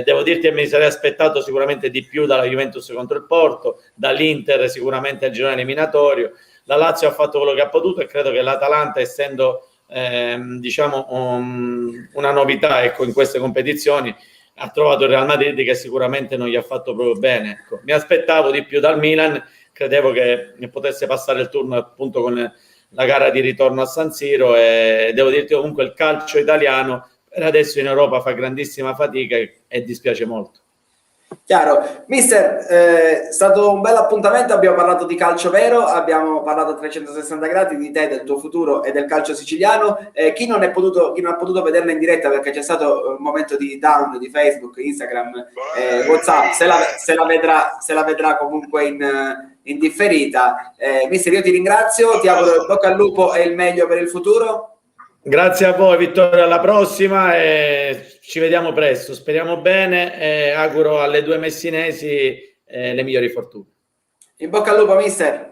devo dirti che mi sarei aspettato sicuramente di più dalla Juventus contro il Porto, dall'Inter sicuramente al girone eliminatorio. La Lazio ha fatto quello che ha potuto, e credo che l'Atalanta, essendo diciamo una novità, ecco, in queste competizioni, ha trovato il Real Madrid che sicuramente non gli ha fatto proprio bene, ecco. Mi aspettavo di più dal Milan, credevo che ne potesse passare il turno appunto con la gara di ritorno a San Siro, e devo dirti comunque il calcio italiano per adesso in Europa fa grandissima fatica e dispiace molto. Chiaro. Mister, è stato un bel appuntamento, abbiamo parlato di calcio vero, abbiamo parlato a 360 gradi di te, del tuo futuro e del calcio siciliano. Chi non ha potuto vederla in diretta perché c'è stato un momento di down di Facebook, Instagram, WhatsApp, se la vedrà comunque in differita. Mister, io ti ringrazio, ti auguro il bocca al lupo e il meglio per il futuro. Grazie a voi, Vittorio, alla prossima, e ci vediamo presto, speriamo bene, e auguro alle due messinesi le migliori fortune. In bocca al lupo, mister.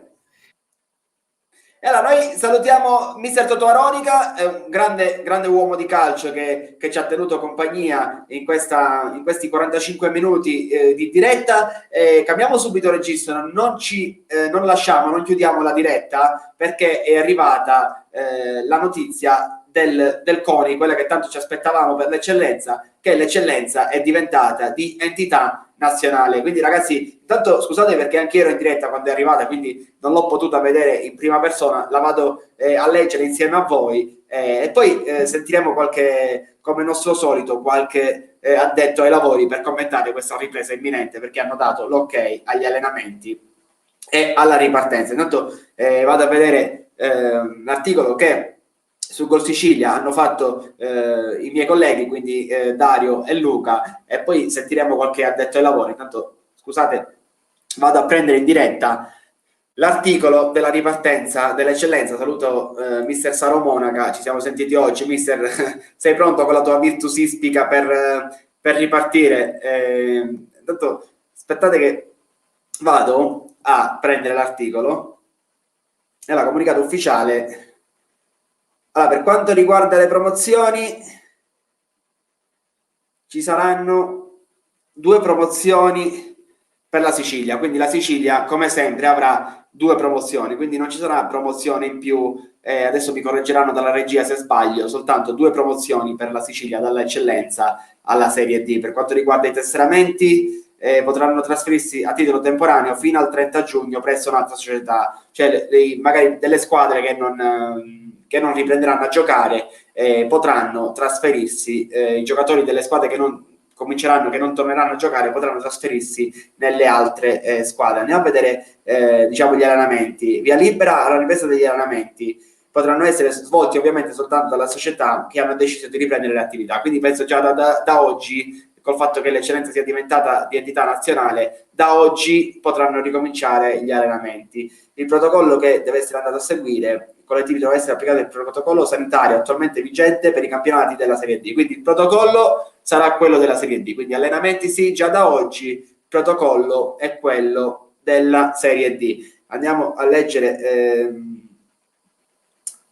E allora noi salutiamo mister Totò Aronica, è un grande uomo di calcio che ci ha tenuto compagnia in questi 45 minuti di diretta. Cambiamo subito registro, non chiudiamo la diretta, perché è arrivata la notizia del CONI, quella che tanto ci aspettavamo per l'eccellenza, che l'eccellenza è diventata di entità nazionale. Quindi ragazzi, intanto scusate perché anche io ero in diretta quando è arrivata, quindi non l'ho potuta vedere in prima persona, la vado a leggere insieme a voi e poi sentiremo come nostro solito, qualche addetto ai lavori per commentare questa ripresa imminente, perché hanno dato l'ok agli allenamenti e alla ripartenza. Intanto vado a vedere l'articolo che su Gol Sicilia hanno fatto i miei colleghi, quindi Dario e Luca, e poi sentiremo qualche addetto ai lavori. Intanto, scusate, vado a prendere in diretta l'articolo della ripartenza dell'eccellenza. Saluto mister Saro Monaca, ci siamo sentiti oggi. Mister, sei pronto con la tua virtus ispica per ripartire? Intanto, aspettate che vado a prendere l'articolo e la comunicato ufficiale. Allora, per quanto riguarda le promozioni, ci saranno 2 promozioni per la Sicilia, quindi la Sicilia come sempre avrà 2 promozioni, quindi non ci sarà promozione in più, adesso mi correggeranno dalla regia se sbaglio, soltanto 2 promozioni per la Sicilia dall'eccellenza alla Serie D. Per quanto riguarda i tesseramenti, potranno trasferirsi a titolo temporaneo fino al 30 giugno presso un'altra società, cioè magari delle squadre che non riprenderanno a giocare potranno trasferirsi, i giocatori delle squadre che non torneranno a giocare potranno trasferirsi nelle altre squadre. Andiamo a vedere diciamo gli allenamenti. Via libera alla ripresa degli allenamenti potranno essere svolti ovviamente soltanto dalle società che hanno deciso di riprendere le attività, quindi penso già da oggi, col fatto che l'eccellenza sia diventata di entità nazionale, da oggi potranno ricominciare gli allenamenti. Il protocollo che deve essere andato a seguire, i collettivi devono essere applicati il protocollo sanitario attualmente vigente per i campionati della Serie D, quindi il protocollo sarà quello della Serie D, quindi allenamenti sì, già da oggi il protocollo è quello della Serie D. Andiamo a leggere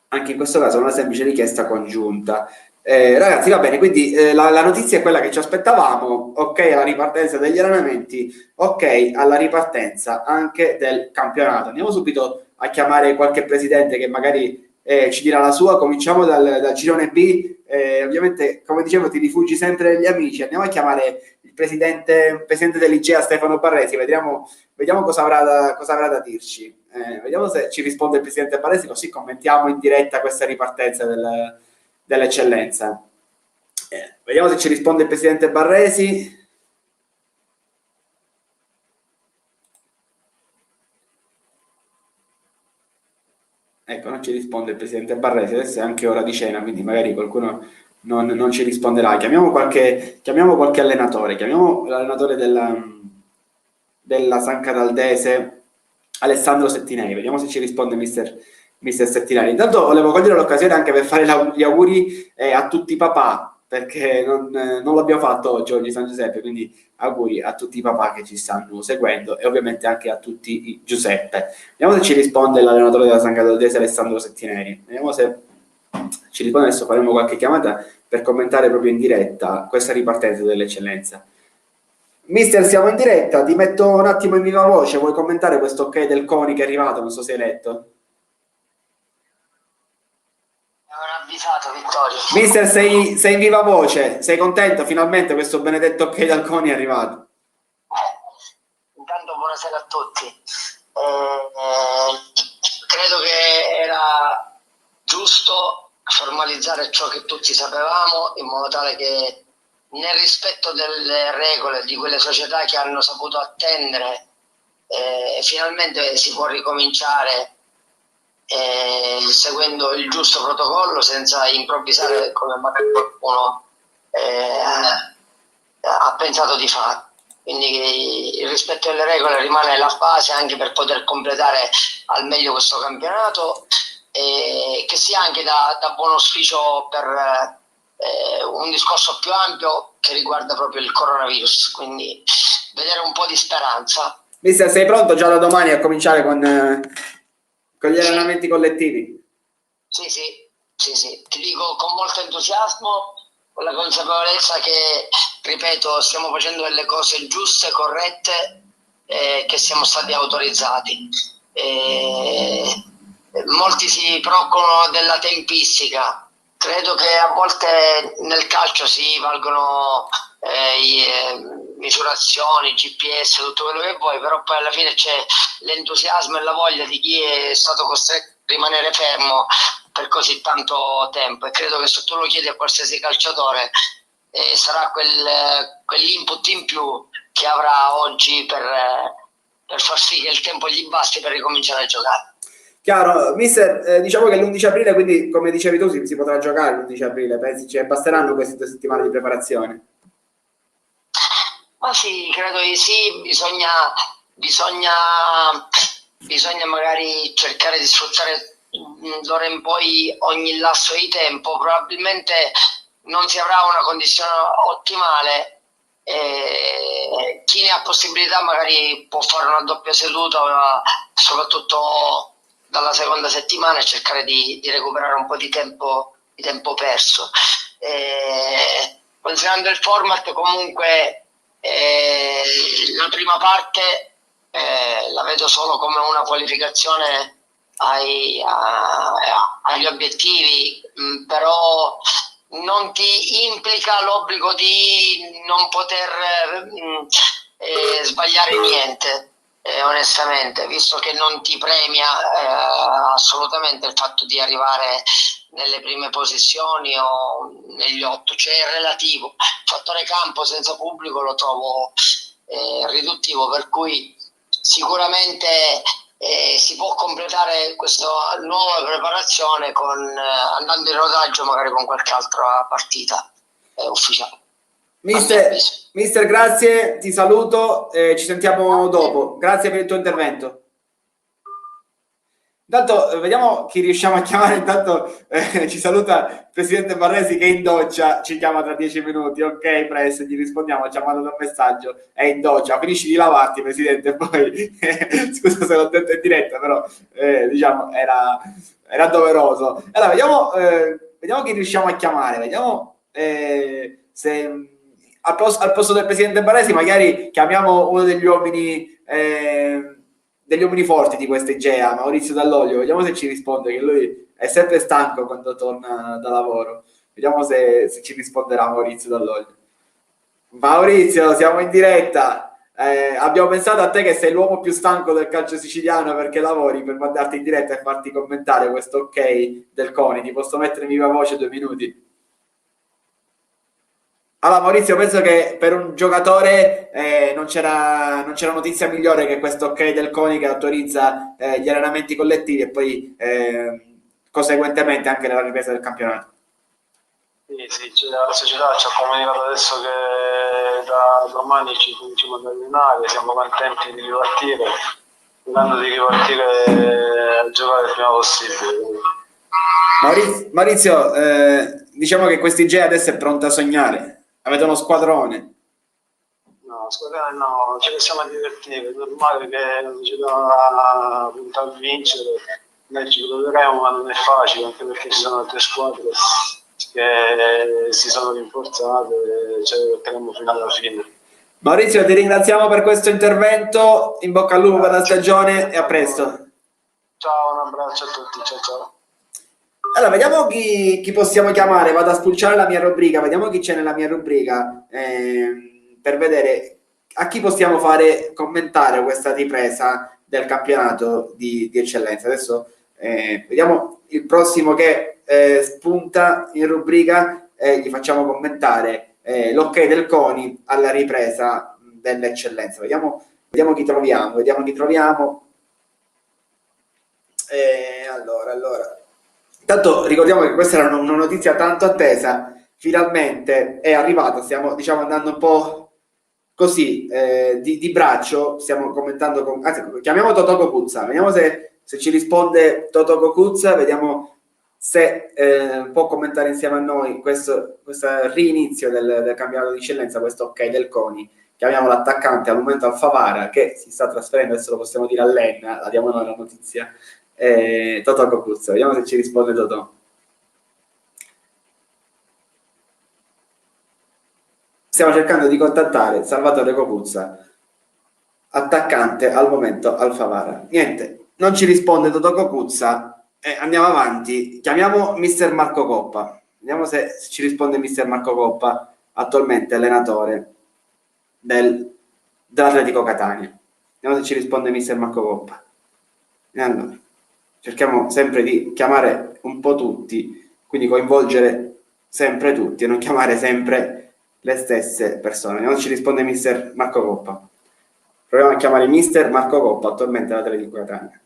anche in questo caso una semplice richiesta congiunta. Ragazzi, va bene, quindi la notizia è quella che ci aspettavamo, ok alla ripartenza degli allenamenti, ok alla ripartenza anche del campionato. Andiamo subito a chiamare qualche presidente che magari ci dirà la sua. Cominciamo dal girone B, ovviamente come dicevo ti rifugi sempre degli amici. Andiamo a chiamare il presidente dell'Igea Stefano Barresi, vediamo cosa avrà da dirci. Vediamo se ci risponde il presidente Barresi, così commentiamo in diretta questa ripartenza dell'eccellenza. Vediamo se ci risponde il presidente Barresi. Ecco, non ci risponde il presidente Barresi, adesso è anche ora di cena, quindi magari qualcuno non ci risponderà. Chiamiamo qualche allenatore, chiamiamo l'allenatore della San Cataldese, Alessandro Settinelli, vediamo se ci risponde mister Settinelli. Intanto volevo cogliere l'occasione anche per fare gli auguri a tutti i papà, perché non l'abbiamo fatto oggi San Giuseppe, quindi auguri a tutti i papà che ci stanno seguendo e ovviamente anche a tutti i Giuseppe. Vediamo se ci risponde l'allenatore della San Cataldese Alessandro Settinelli, vediamo se ci risponde. Adesso faremo qualche chiamata per commentare proprio in diretta questa ripartenza dell'eccellenza. Mister, siamo in diretta, ti metto un attimo in viva voce, vuoi commentare questo ok del CONI che è arrivato? Non so se hai letto. Non avvisato, Vittorio. Mister, sei in viva voce, sei contento? Finalmente questo benedetto ok dal CONI è arrivato. Intanto buonasera a tutti. Credo che era giusto formalizzare ciò che tutti sapevamo, in modo tale che nel rispetto delle regole di quelle società che hanno saputo attendere, finalmente si può ricominciare seguendo il giusto protocollo, senza improvvisare come magari qualcuno ha pensato di fare. Quindi il rispetto delle regole rimane la base anche per poter completare al meglio questo campionato, che sia anche da buon auspicio per un discorso più ampio che riguarda proprio il coronavirus, quindi vedere un po' di speranza. Mister, sei pronto già da domani a cominciare con gli allenamenti collettivi? Sì, ti dico con molto entusiasmo, con la consapevolezza che, ripeto, stiamo facendo delle cose giuste, corrette, che siamo stati autorizzati. Molti si preoccupano della tempistica. Credo che a volte nel calcio si valgono i misurazioni, GPS, tutto quello che vuoi, però poi alla fine c'è l'entusiasmo e la voglia di chi è stato costretto a rimanere fermo per così tanto tempo, e credo che se tu lo chiedi a qualsiasi calciatore sarà quell'input in più che avrà oggi per far sì che il tempo gli basti per ricominciare a giocare. Chiaro, mister, diciamo che l'11 aprile, quindi come dicevi tu, si potrà giocare l'11 aprile, pensi cioè, basteranno queste 2 settimane di preparazione? Ma sì, credo di sì, bisogna magari cercare di sfruttare d'ora in poi ogni lasso di tempo. Probabilmente non si avrà una condizione ottimale, chi ne ha possibilità magari può fare una doppia seduta, soprattutto dalla seconda settimana, e cercare di recuperare un po' di tempo perso. Considerando il format, comunque la prima parte la vedo solo come una qualificazione agli obiettivi, però non ti implica l'obbligo di non poter sbagliare niente, onestamente, visto che non ti premia assolutamente il fatto di arrivare nelle prime posizioni o negli 8, cioè è relativo. Il fattore campo senza pubblico lo trovo riduttivo, per cui sicuramente si può completare questa nuova preparazione andando in rodaggio magari con qualche altra partita ufficiale. Mister, grazie, ti saluto, ci sentiamo dopo. Grazie per il tuo intervento. Intanto vediamo chi riusciamo a chiamare. Intanto ci saluta il presidente Barresi che è in doccia, ci chiama tra 10 minuti. Ok, Press, gli rispondiamo, ci ha mandato un messaggio, è in doccia, finisci di lavarti presidente, poi scusa se l'ho detto in diretta, però diciamo era doveroso. Allora vediamo chi riusciamo a chiamare, vediamo se al posto del presidente Barresi magari chiamiamo uno degli uomini forti di questa Igea, Maurizio Dall'Oglio. Vediamo se ci risponde, che lui è sempre stanco quando torna da lavoro. Vediamo se ci risponderà Maurizio Dall'Oglio. Maurizio, siamo in diretta. Abbiamo pensato a te che sei l'uomo più stanco del calcio siciliano perché lavori, per mandarti in diretta e farti commentare questo ok del CONI. Ti posso mettere viva voce 2 minuti? Allora Maurizio, penso che per un giocatore non c'era notizia migliore che questo ok del CONI che autorizza gli allenamenti collettivi e poi conseguentemente anche la ripresa del campionato. Sì, la società ci ha comunicato adesso che da domani ci cominciamo ad allenare, siamo contenti di ripartire, sperando di ripartire a giocare il prima possibile. Maurizio, diciamo che quest'Igea adesso è pronta a sognare. Avete uno squadrone? No, ci possiamo divertire. È normale che la società punta a vincere, noi ci proveremo, ma non è facile, anche perché ci sono altre squadre che si sono rinforzate e ce le metteremo fino alla fine. Maurizio, ti ringraziamo per questo intervento, in bocca al lupo per la stagione e a presto. Ciao, un abbraccio a tutti, ciao. Allora, vediamo chi possiamo chiamare. Vado a spulciare la mia rubrica, vediamo chi c'è nella mia rubrica per vedere a chi possiamo fare commentare questa ripresa del campionato di eccellenza. Adesso vediamo il prossimo che spunta in rubrica e gli facciamo commentare l'ok del CONI alla ripresa dell'eccellenza. Vediamo chi troviamo. Allora. Intanto ricordiamo che questa era una notizia tanto attesa, finalmente è arrivata, stiamo andando un po' così di braccio, stiamo commentando anzi, chiamiamo Totò Cocuzza, vediamo se ci risponde Totò Cocuzza, vediamo se può commentare insieme a noi questo rinizio del campionato di eccellenza, questo ok del CONI. Chiamiamo l'attaccante al momento Alfavara che si sta trasferendo, adesso lo possiamo dire all'EN, la diamo noi la notizia. Totò Cocuzza, vediamo se ci risponde Totò. Stiamo cercando di contattare Salvatore Cocuzza, attaccante al momento Alfavara. Niente, non ci risponde Totò Cocuzza, andiamo avanti, chiamiamo mister Marco Coppa, vediamo se ci risponde mister Marco Coppa, attualmente allenatore dell'Atletico Catania. Vediamo se ci risponde mister Marco Coppa. E allora, cerchiamo sempre di chiamare un po' tutti, quindi coinvolgere sempre tutti e non chiamare sempre le stesse persone. Vediamo se ci risponde mister Marco Coppa. Proviamo a chiamare mister Marco Coppa, attualmente all'Atletico Catania.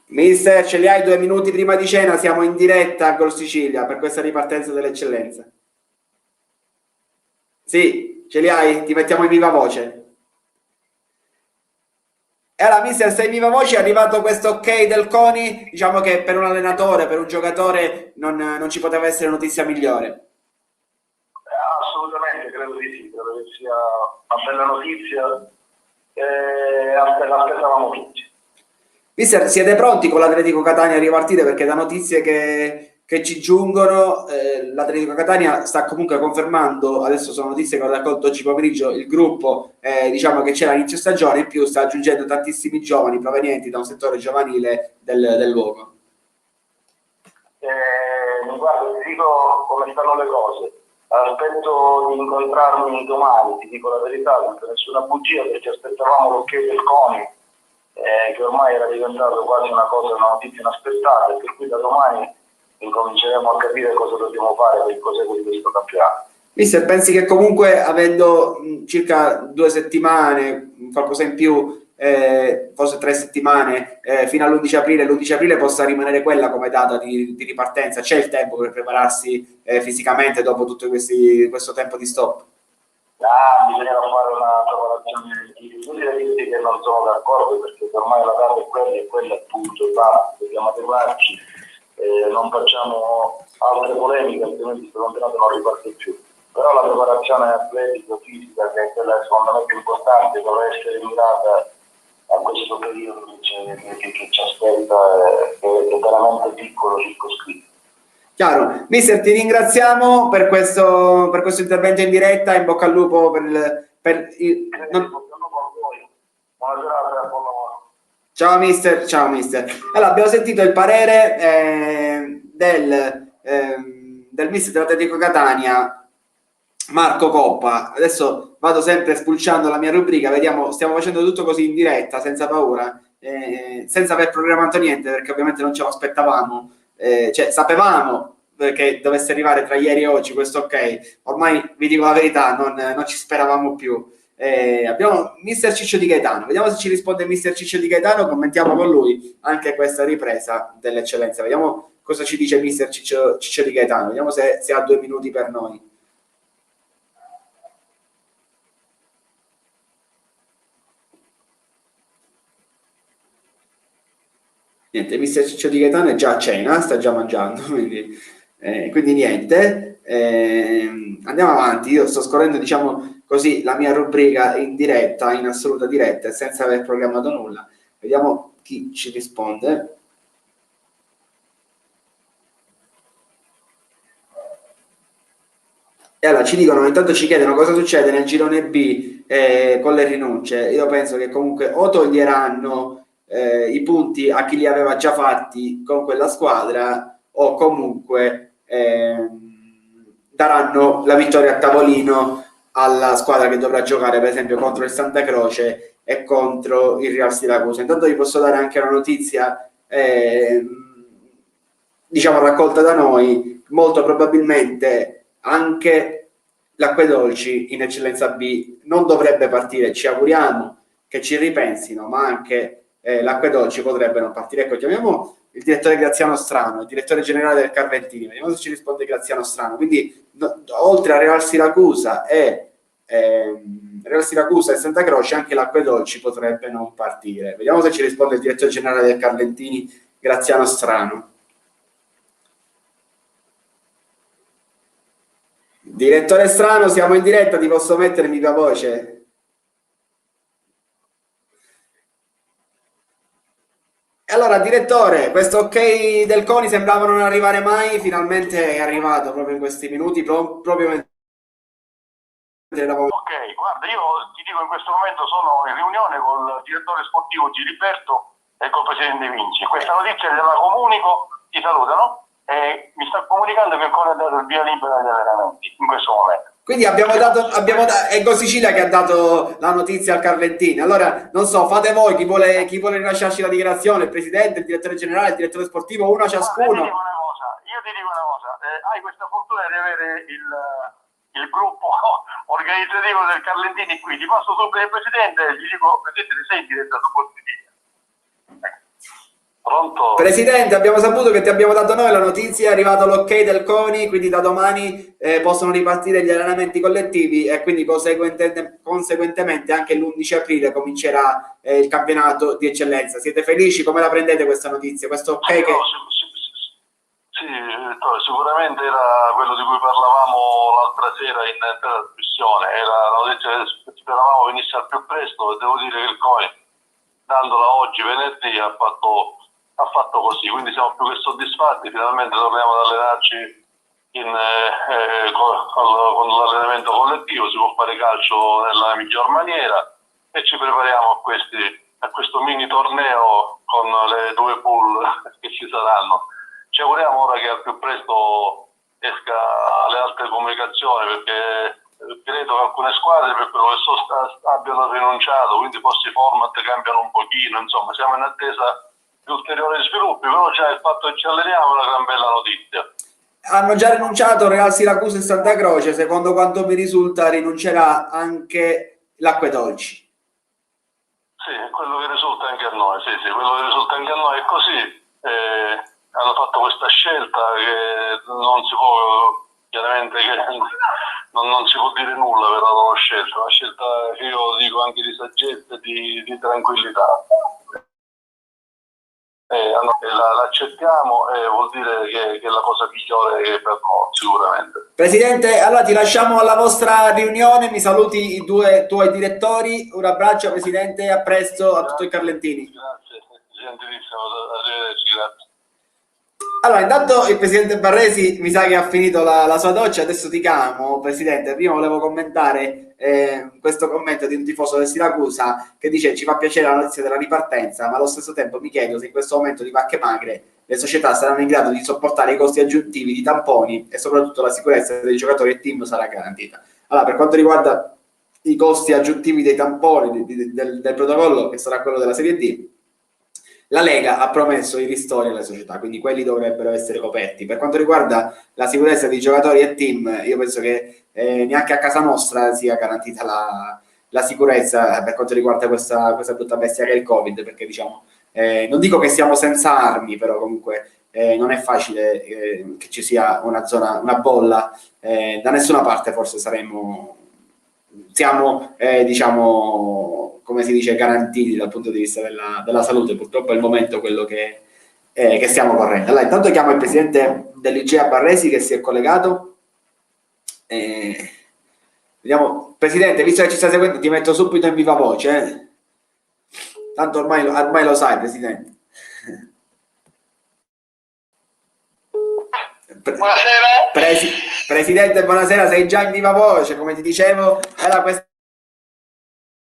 Mister, ce li hai 2 minuti prima di cena? Siamo in diretta a Gol Sicilia per questa ripartenza dell'eccellenza. Sì, ce li hai? Ti mettiamo in viva voce. E allora, mister, sei in viva voce, è arrivato questo ok del CONI, diciamo che per un allenatore, per un giocatore non ci poteva essere notizia migliore. Assolutamente, credo di sì, credo che sia una bella notizia e l'aspettavamo tutti. Mister, siete pronti con l'Atletico Catania a ripartire? Perché da notizie che ci giungono, l'Atletico Catania sta comunque confermando, adesso sono notizie che ho raccolto oggi pomeriggio, il gruppo diciamo che c'era inizio stagione, in più sta aggiungendo tantissimi giovani provenienti da un settore giovanile del luogo. Guarda, ti dico come stanno le cose. Aspetto di incontrarmi domani, ti dico la verità, senza nessuna bugia, perché aspettavamo l'ok del CONI, che ormai era diventato quasi una notizia inaspettata, e per cui da domani incominceremo a capire cosa dobbiamo fare per il proseguo di questo campionato. Mister, pensi che comunque avendo circa 2 settimane, qualcosa in più, forse 3 settimane, fino all'11 aprile, l'11 aprile possa rimanere quella come data di ripartenza? C'è il tempo per prepararsi fisicamente dopo tutto questo tempo di stop? Bisognerà fare una preparazione di che non sono d'accordo, perché ormai la data è quella appunto, dobbiamo adeguarci, non facciamo altre polemiche, altrimenti questo campionato non riparte più. Però la preparazione atletica, fisica, che è quella secondo me più importante, dovrà essere mirata a questo periodo che ci aspetta, che è veramente piccolo, circoscritto. Chiaro. Mister, ti ringraziamo per questo intervento in diretta, in bocca al lupo per il... Buona serata, buon lavoro. Ciao mister, ciao mister. Allora, abbiamo sentito il parere del mister dell'Atletico Catania, Marco Coppa. Adesso vado sempre spulciando la mia rubrica, vediamo, stiamo facendo tutto così in diretta, senza paura, senza aver programmato niente, perché ovviamente non ce lo aspettavamo. Cioè, sapevamo che dovesse arrivare tra ieri e oggi questo ok, ormai vi dico la verità, non ci speravamo più. Abbiamo mister Ciccio Di Gaetano, vediamo se ci risponde mister Ciccio Di Gaetano, commentiamo con lui anche questa ripresa dell'eccellenza, vediamo cosa ci dice mister Ciccio Di Gaetano, vediamo se ha 2 minuti per noi. Niente, mister Ciccio Di Gaetano è già a cena, sta già mangiando, quindi niente. Andiamo avanti, io sto scorrendo, diciamo così, la mia rubrica in diretta, in assoluta diretta, senza aver programmato nulla. Vediamo chi ci risponde. E allora ci dicono, intanto ci chiedono cosa succede nel girone B con le rinunce. Io penso che comunque o toglieranno i punti a chi li aveva già fatti con quella squadra, o comunque daranno la vittoria a tavolino alla squadra che dovrà giocare per esempio contro il Santa Croce e contro il Real Siracusa. Intanto vi posso dare anche una notizia diciamo raccolta da noi, molto probabilmente anche l'Acquedolci in Eccellenza B non dovrebbe partire, ci auguriamo che ci ripensino, ma anche l'Acquedolci potrebbe non partire. Ecco, chiamiamo il direttore Graziano Strano, il direttore generale del Carventini, vediamo se ci risponde Graziano Strano. Quindi oltre a Real Siracusa e Santa Croce, anche l'Acquedolci potrebbe non partire. Vediamo se ci risponde il direttore generale del Carventini, Graziano Strano. Direttore Strano, siamo in diretta, ti posso mettere viva voce? Allora, direttore, questo ok del CONI sembrava non arrivare mai, finalmente è arrivato proprio in questi minuti, proprio mentre eravamo... Ok, guarda, io ti dico in questo momento sono in riunione con il direttore sportivo Giliberto e col presidente Vinci. Questa notizia te la comunico, ti salutano e mi sta comunicando che il CONI ha dato il via libera agli allenamenti in questo momento. Quindi è Sicilia che ha dato la notizia al Carlentini. Allora, non so, fate voi, chi vuole rilasciarci la dichiarazione, il presidente, il direttore generale, il direttore sportivo, uno ciascuno. Io ti dico una cosa, hai questa fortuna di avere il gruppo organizzativo del Carlentini qui, ti passo subito il presidente e gli dico, presidente, sei in diretta su Sportivia. Pronto? Presidente, abbiamo saputo che ti abbiamo dato noi la notizia, è arrivato l'ok del CONI, quindi da domani possono ripartire gli allenamenti collettivi e quindi conseguentemente anche l'11 aprile comincerà il campionato di eccellenza. Siete felici? Come la prendete questa notizia? Questo ok che... Sì, sicuramente era quello di cui parlavamo l'altra sera in trasmissione, era la notizia che speravamo venisse al più presto e devo dire che il CONI, dandola oggi venerdì, ha fatto così, quindi siamo più che soddisfatti, finalmente torniamo ad allenarci con l'allenamento collettivo, si può fare calcio nella miglior maniera e ci prepariamo a questo mini torneo con le 2 pool che ci saranno. Ci auguriamo ora che al più presto esca alle altre comunicazioni, perché credo che alcune squadre per quello che so abbiano rinunciato, quindi forse i format cambiano un pochino, insomma siamo in attesa di ulteriori sviluppi, però già il fatto che ci alleniamo è una gran bella notizia. Hanno già rinunciato Real Siracusa e Santa Croce, secondo quanto mi risulta rinuncerà anche l'Acquedolci. Sì, è quello che risulta anche a noi, sì, quello che risulta anche a noi è così. Hanno fatto questa scelta che non si può, chiaramente non si può dire nulla per la loro scelta, una scelta che io dico anche di saggezza e di tranquillità. L'accettiamo e vuol dire che è la cosa migliore per noi, sicuramente. Presidente, allora ti lasciamo alla vostra riunione, mi saluti i 2 tuoi direttori, un abbraccio Presidente e a presto a tutto il Carlentini. Grazie, gentilissimo, arrivederci, grazie. Allora, intanto il presidente Barresi mi sa che ha finito la sua doccia, adesso ti chiamo, presidente. Prima volevo commentare questo commento di un tifoso del Siracusa che dice ci fa piacere la notizia della ripartenza, ma allo stesso tempo mi chiedo se in questo momento di vacche magre le società saranno in grado di sopportare i costi aggiuntivi di tamponi e soprattutto la sicurezza dei giocatori e team sarà garantita. Allora, per quanto riguarda i costi aggiuntivi dei tamponi, del protocollo che sarà quello della Serie D, la Lega ha promesso i ristori alle società, quindi quelli dovrebbero essere coperti. Per quanto riguarda la sicurezza di giocatori e team, io penso che neanche a casa nostra sia garantita la sicurezza per quanto riguarda questa brutta bestia che è il Covid, perché diciamo, non dico che siamo senza armi, però comunque non è facile che ci sia una zona, una bolla, da nessuna parte forse siamo diciamo, come si dice, garantiti dal punto di vista della salute. Purtroppo è il momento quello che stiamo correndo. Allora, intanto chiamo il presidente dell'Igea Barresi che si è collegato. Vediamo, presidente, visto che ci stai seguendo, ti metto subito in viva voce. Tanto ormai lo sai, presidente. Buonasera. Presidente, buonasera, sei già in viva voce, come ti dicevo, era questo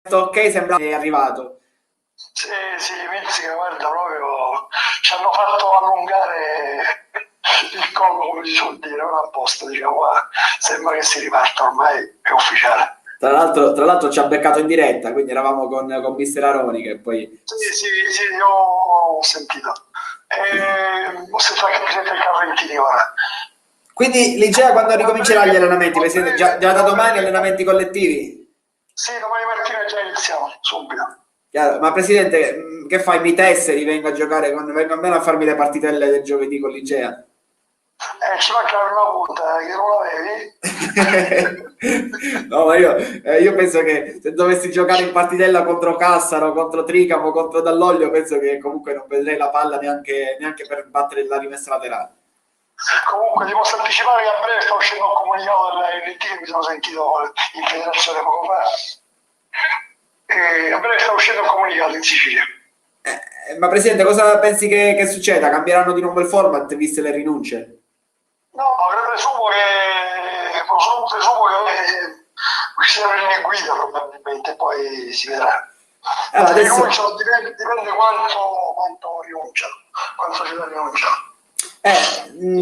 ok, sembra che è arrivato. Sì, Mizzica, guarda, proprio ci hanno fatto allungare il collo, come si suol dire, non apposta, diciamo, sembra che si riparta, ormai è ufficiale. Tra l'altro ci ha beccato in diretta, quindi eravamo con Mister Aroni che poi... Sì, io ho sentito. Ho sentito anche il presidente del Carlentini ora. Quindi l'Igea quando ricomincerà gli allenamenti, presidente? Già da domani allenamenti collettivi? Sì, domani mattina già iniziamo, subito. Chiaro. Ma presidente, che fai? Mi tesseri, vengo a giocare, vengo almeno a farmi le partitelle del giovedì con l'Igea? Ci manca la prima punta, che non l'avevi? No, ma io penso che se dovessi giocare in partitella contro Cassaro, contro Tricamo, contro Dall'Oglio, penso che comunque non vedrei la palla neanche per battere la rimessa laterale. Comunque ti posso anticipare che a breve sta uscendo un comunicato dell'ANT che mi sono sentito in federazione poco fa. E a breve sta uscendo un comunicato in Sicilia. Ma presidente, cosa pensi che succeda? Cambieranno di nuovo il format viste le rinunce? No, presumo che usciranno le linee guida probabilmente, poi si vedrà. Allora, adesso... dipende quanto rinunciano, quanto ce la rinunciano.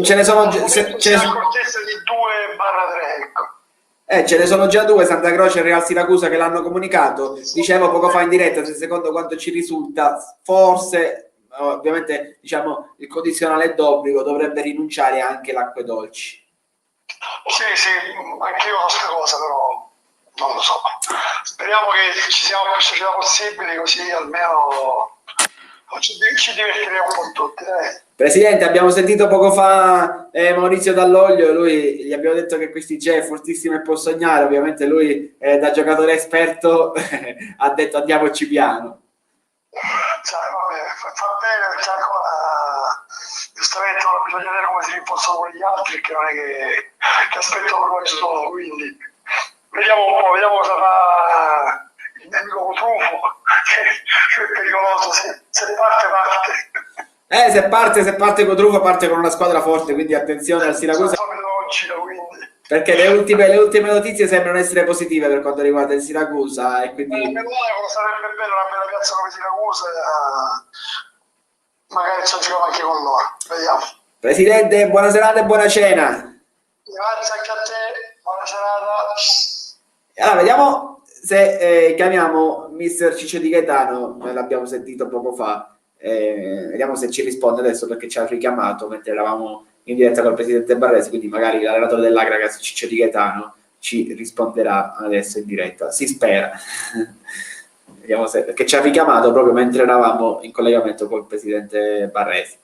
Ce ne sono C'è la cortezza di 2/3, ecco. Ce ne sono già due, Santa Croce e Real Siracusa, che l'hanno comunicato. Dicevo poco fa in diretta, se secondo quanto ci risulta, forse, ovviamente, diciamo, il condizionale è d'obbligo, dovrebbe rinunciare anche l'Acque Dolci. Sì, anche io la stessa cosa, però non lo so. Speriamo che ci siano più società possibili, così almeno ci divertiremo un po' tutti. Presidente, abbiamo sentito poco fa Maurizio Dall'Oglio, lui gli abbiamo detto che questi G è fortissimo e può sognare, ovviamente lui da giocatore esperto ha detto andiamoci piano. Sai, vabbè, fa bene perché ancora giustamente non bisogna vedere come si rinforzano con gli altri, perché non è che aspettano questo, quindi vediamo un po', vediamo cosa fa il nemico Trufo, che è pericoloso, se parte. Se parte con Trufo, parte con una squadra forte, quindi attenzione al Siracusa, perché le ultime notizie sembrano essere positive per quanto riguarda il Siracusa, e quindi sarebbe bello una bella piazza come Siracusa, magari ci giochiamo anche con loro, vediamo. Presidente, buona serata e buona cena. Grazie anche a te, buona serata. Allora, vediamo se chiamiamo Mister Ciccio Di Gaetano, l'abbiamo sentito poco fa. Vediamo se ci risponde adesso, perché ci ha richiamato mentre eravamo in diretta col presidente Barresi, quindi magari l'allenatore dell'Agragas, Ciccio Di Gaetano, ci risponderà adesso in diretta, si spera. Vediamo se, perché ci ha richiamato proprio mentre eravamo in collegamento col presidente Barresi.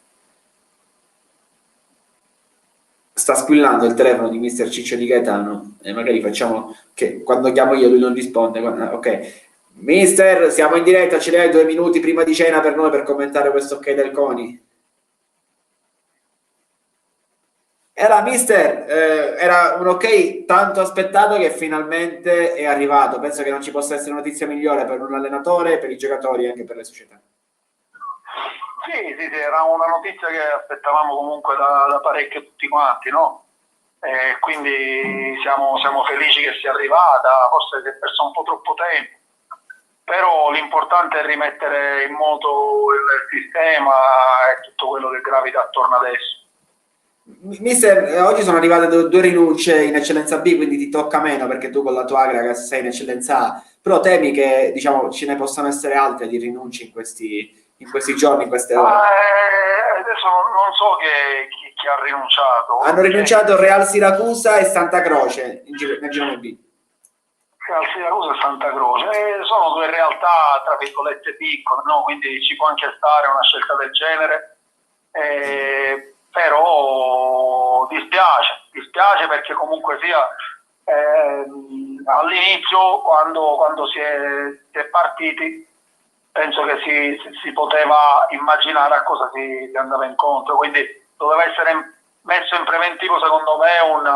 Sta squillando il telefono di Mister Ciccio Di Gaetano, e magari facciamo che quando chiamo io lui non risponde. Ok, Mister, siamo in diretta, ce l'hai 2 minuti prima di cena per noi per commentare questo ok del CONI? Era Mister, era un ok tanto aspettato che finalmente è arrivato. Penso che non ci possa essere notizia migliore per un allenatore, per i giocatori e anche per le società. Sì, era una notizia che aspettavamo comunque da parecchio tutti quanti, no? Quindi siamo felici che sia arrivata, forse si è perso un po' troppo tempo, però l'importante è rimettere in moto il sistema e tutto quello che gravita attorno adesso. Mister, oggi sono arrivate due rinunce in eccellenza B, quindi ti tocca meno perché tu con la tua Agragas sei in eccellenza A, però temi che, diciamo, ce ne possano essere altre di rinunce in questi giorni, in queste ore? Adesso non so chi ha rinunciato. Hanno rinunciato Real Siracusa e Santa Croce nel girone B. Real Siracusa e Santa Croce sono due realtà tra virgolette piccole, no? Quindi ci può anche stare una scelta del genere, però dispiace perché comunque sia all'inizio quando si è partiti penso che si poteva immaginare a cosa si andava incontro, quindi doveva essere messo in preventivo secondo me una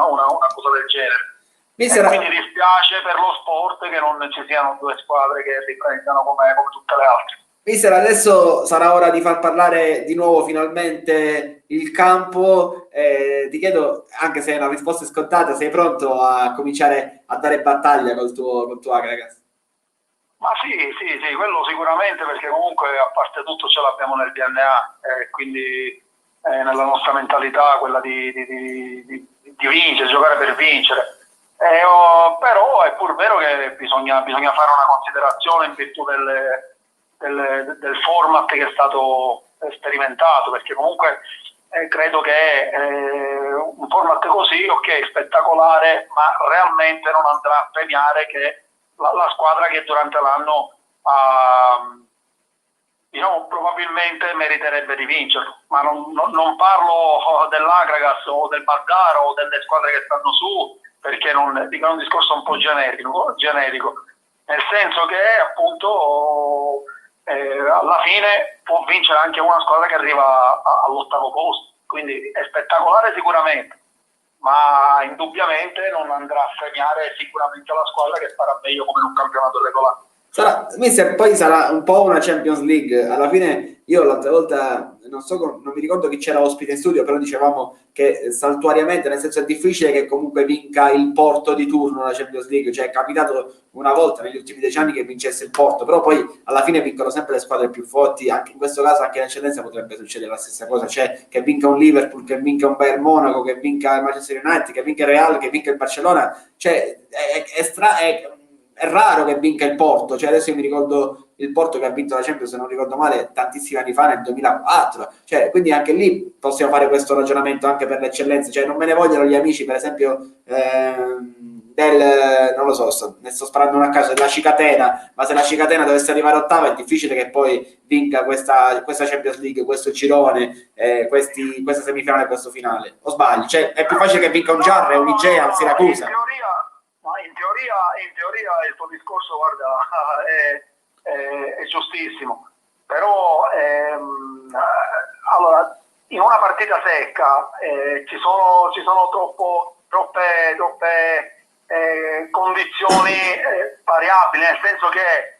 cosa del genere. Quindi dispiace per lo sport che non ci siano due squadre che riprendano come tutte le altre. Mister, adesso sarà ora di far parlare di nuovo finalmente il campo. Ti chiedo, anche se la risposta è scontata, sei pronto a cominciare a dare battaglia col tuo Agragas? Ma sì, quello sicuramente, perché comunque a parte tutto ce l'abbiamo nel DNA, quindi nella nostra mentalità quella di vincere, giocare per vincere. Però è pur vero che bisogna fare una considerazione in virtù del format che è stato sperimentato, perché comunque credo che un format così, ok, spettacolare, ma realmente non andrà a premiare che la squadra che durante l'anno probabilmente meriterebbe di vincerlo, ma non parlo dell'Agragas o del Baddara o delle squadre che stanno su, perché dico un discorso un po' generico, nel senso che appunto alla fine può vincere anche una squadra che arriva all'8º posto, quindi è spettacolare sicuramente, ma indubbiamente non andrà a premiare sicuramente la squadra che farà meglio come in un campionato regolare. Mister, poi sarà un po' una Champions League. Alla fine io l'altra volta non so, non mi ricordo chi c'era ospite in studio, però dicevamo che saltuariamente, nel senso è difficile che comunque vinca il Porto di turno la Champions League, cioè è capitato una volta negli ultimi 10 anni che vincesse il Porto, però poi alla fine vincono sempre le squadre più forti, anche in questo caso anche in eccellenza potrebbe succedere la stessa cosa, cioè che vinca un Liverpool, che vinca un Bayern Monaco, che vinca il Manchester United, che vinca il Real, che vinca il Barcellona, cioè è raro che vinca il Porto, cioè adesso io mi ricordo il Porto che ha vinto la Champions, se non ricordo male, tantissimi anni fa, nel 2004, cioè, quindi anche lì possiamo fare questo ragionamento anche per le eccellenze, cioè non me ne vogliono gli amici, per esempio, non lo so, ne sto sparando una a caso, della Cicatena, ma se la Cicatena dovesse arrivare ottava è difficile che poi vinca questa Champions League, questo girone, questa semifinale e questo finale, o sbaglio? Cioè è più facile che vinca un Giarre, un Igea, un Siracusa. In teoria il tuo discorso, guarda, è giustissimo, però allora, in una partita secca ci sono troppe condizioni variabili, nel senso che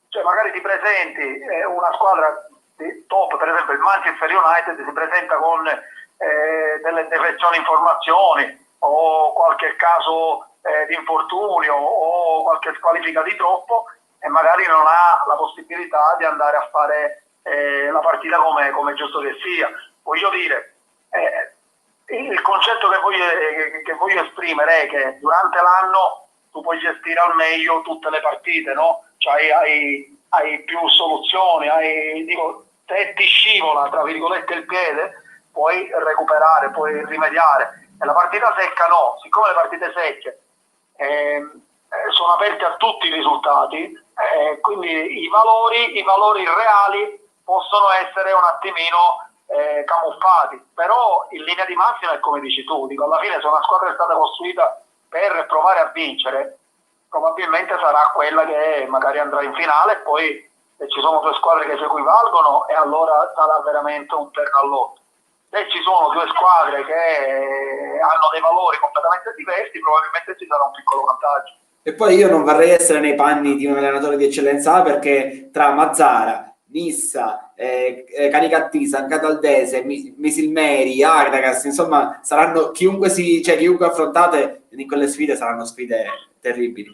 cioè magari ti presenti una squadra di top, per esempio il Manchester United si presenta con delle defezioni in formazioni o qualche caso di infortunio o qualche squalifica di troppo e magari non ha la possibilità di andare a fare la partita come giusto che sia. Voglio dire, il concetto che voglio esprimere è che durante l'anno tu puoi gestire al meglio tutte le partite, no? Cioè hai più soluzioni, se ti scivola tra virgolette il piede puoi recuperare, puoi rimediare. E la partita secca no, siccome le partite secche sono aperte a tutti i risultati, quindi i valori reali possono essere un attimino camuffati, però in linea di massima è come dici tu, dico, alla fine se una squadra è stata costruita per provare a vincere, probabilmente sarà quella che magari andrà in finale e poi ci sono due squadre che si equivalgono e allora sarà veramente un terno all'otto. Se ci sono due squadre che hanno dei valori completamente diversi, probabilmente ci sarà un piccolo vantaggio. E poi io non vorrei essere nei panni di un allenatore di eccellenza perché tra Mazzara, Nissa, Canicattì, San Cataldese, Misilmeri, Agragas, insomma saranno chiunque affrontate in quelle sfide saranno sfide terribili.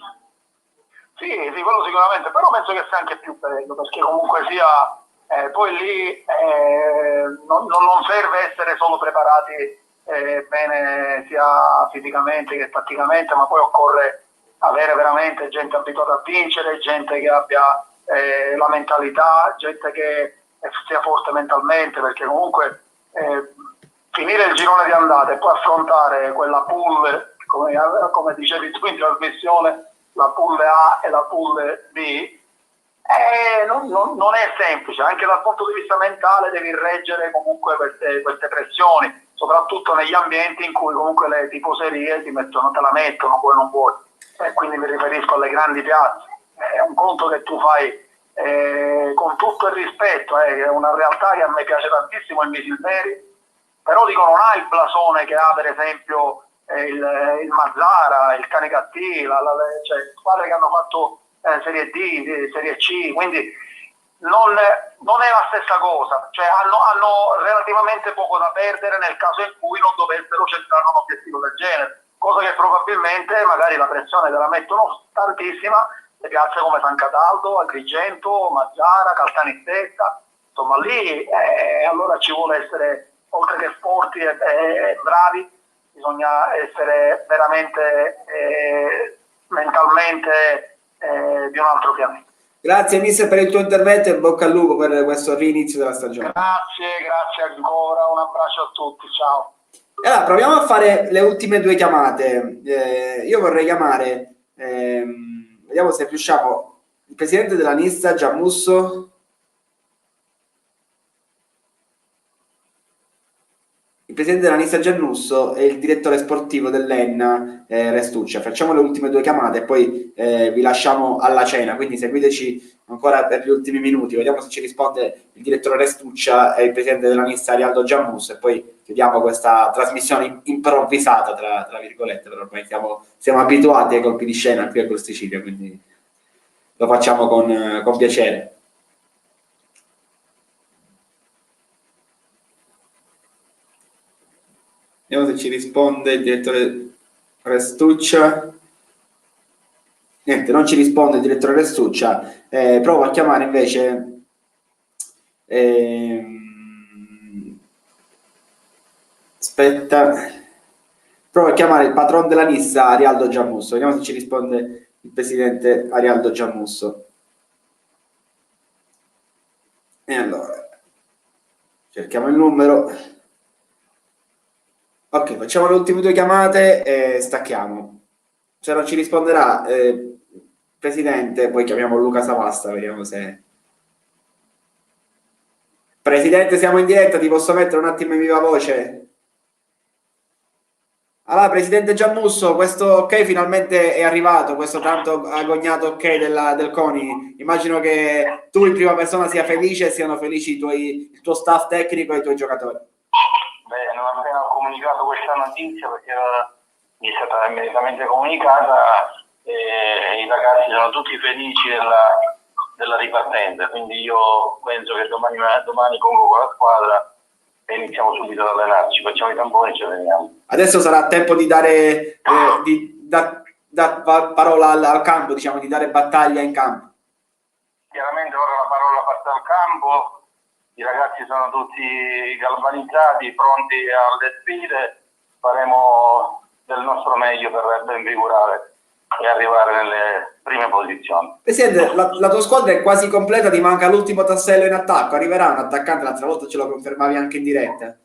Sì, quello sicuramente, però penso che sia anche più bello perché comunque sia poi lì non serve essere solo preparati bene sia fisicamente che tatticamente, ma poi occorre avere veramente gente abituata a vincere, gente che abbia la mentalità, gente che sia forte mentalmente, perché comunque finire il girone di andata e poi affrontare quella pool, come dicevi tu in trasmissione, la pool A e la pool B, non è semplice, anche dal punto di vista mentale devi reggere comunque queste pressioni, soprattutto negli ambienti in cui comunque le tifoserie te la mettono, poi non vuoi. Quindi mi riferisco alle grandi piazze. È un conto che tu fai con tutto il rispetto, è una realtà che a me piace tantissimo il Misilmeri, però dico non ha il blasone che ha per esempio il Mazzara, il Canicattì, cioè squadre che hanno fatto Serie D, Serie C, quindi non è la stessa cosa, cioè hanno relativamente poco da perdere nel caso in cui non dovessero centrare un obiettivo del genere, cosa che probabilmente magari la pressione te la mettono tantissima le piazze come San Cataldo, Agrigento, Mazzara, Caltanissetta, insomma lì allora ci vuole essere, oltre che forti e bravi, bisogna essere veramente mentalmente di un altro pianeta. Grazie mister per il tuo intervento e bocca al lupo per questo rinizio della stagione. Grazie ancora, un abbraccio a tutti, ciao. Allora, proviamo a fare le ultime due chiamate. Io vorrei chiamare, vediamo se riusciamo, il presidente della Nissa, Gianmusso. Il presidente della Nissa Giannusso e il direttore sportivo dell'Enna Restuccia. Facciamo le ultime due chiamate e poi vi lasciamo alla cena, quindi seguiteci ancora per gli ultimi minuti, vediamo se ci risponde il direttore Restuccia e il presidente della Nissa Arialdo Giannusso e poi chiudiamo questa trasmissione improvvisata tra virgolette, però ormai siamo abituati ai colpi di scena qui a Gol Sicilia, quindi lo facciamo con piacere. Vediamo se ci risponde il direttore Restuccia. Niente, non ci risponde il direttore Restuccia. Provo a chiamare invece aspetta, provo a chiamare il patron della Nissa, Arialdo Giammusso. Vediamo se ci risponde il presidente Arialdo Giammusso. E allora cerchiamo il numero. Ok, facciamo le ultime 2 chiamate e stacchiamo. Se non ci risponderà presidente, poi chiamiamo Luca Savasta, vediamo se... Presidente, siamo in diretta, ti posso mettere un attimo in viva voce? Allora, presidente Giammusso, questo ok finalmente è arrivato, questo tanto agognato ok del CONI. Immagino che tu in prima persona sia felice e siano felici il tuo staff tecnico e i tuoi giocatori. Beh, non appena ho comunicato questa notizia, perché mi è stata immediatamente comunicata, e i ragazzi sono tutti felici della ripartenza, quindi io penso che domani convoco la squadra e iniziamo subito ad allenarci, facciamo i tamponi e ci alleniamo. Adesso sarà tempo di dare parola al campo, diciamo, di dare battaglia in campo. Chiaramente ora la parola passa al campo, i ragazzi sono tutti galvanizzati, pronti alle sfide, faremo del nostro meglio per ben figurare e arrivare nelle prime posizioni. Presidente, la tua squadra è quasi completa, ti manca l'ultimo tassello in attacco, arriverà un attaccante, l'altra volta ce lo confermavi anche in diretta.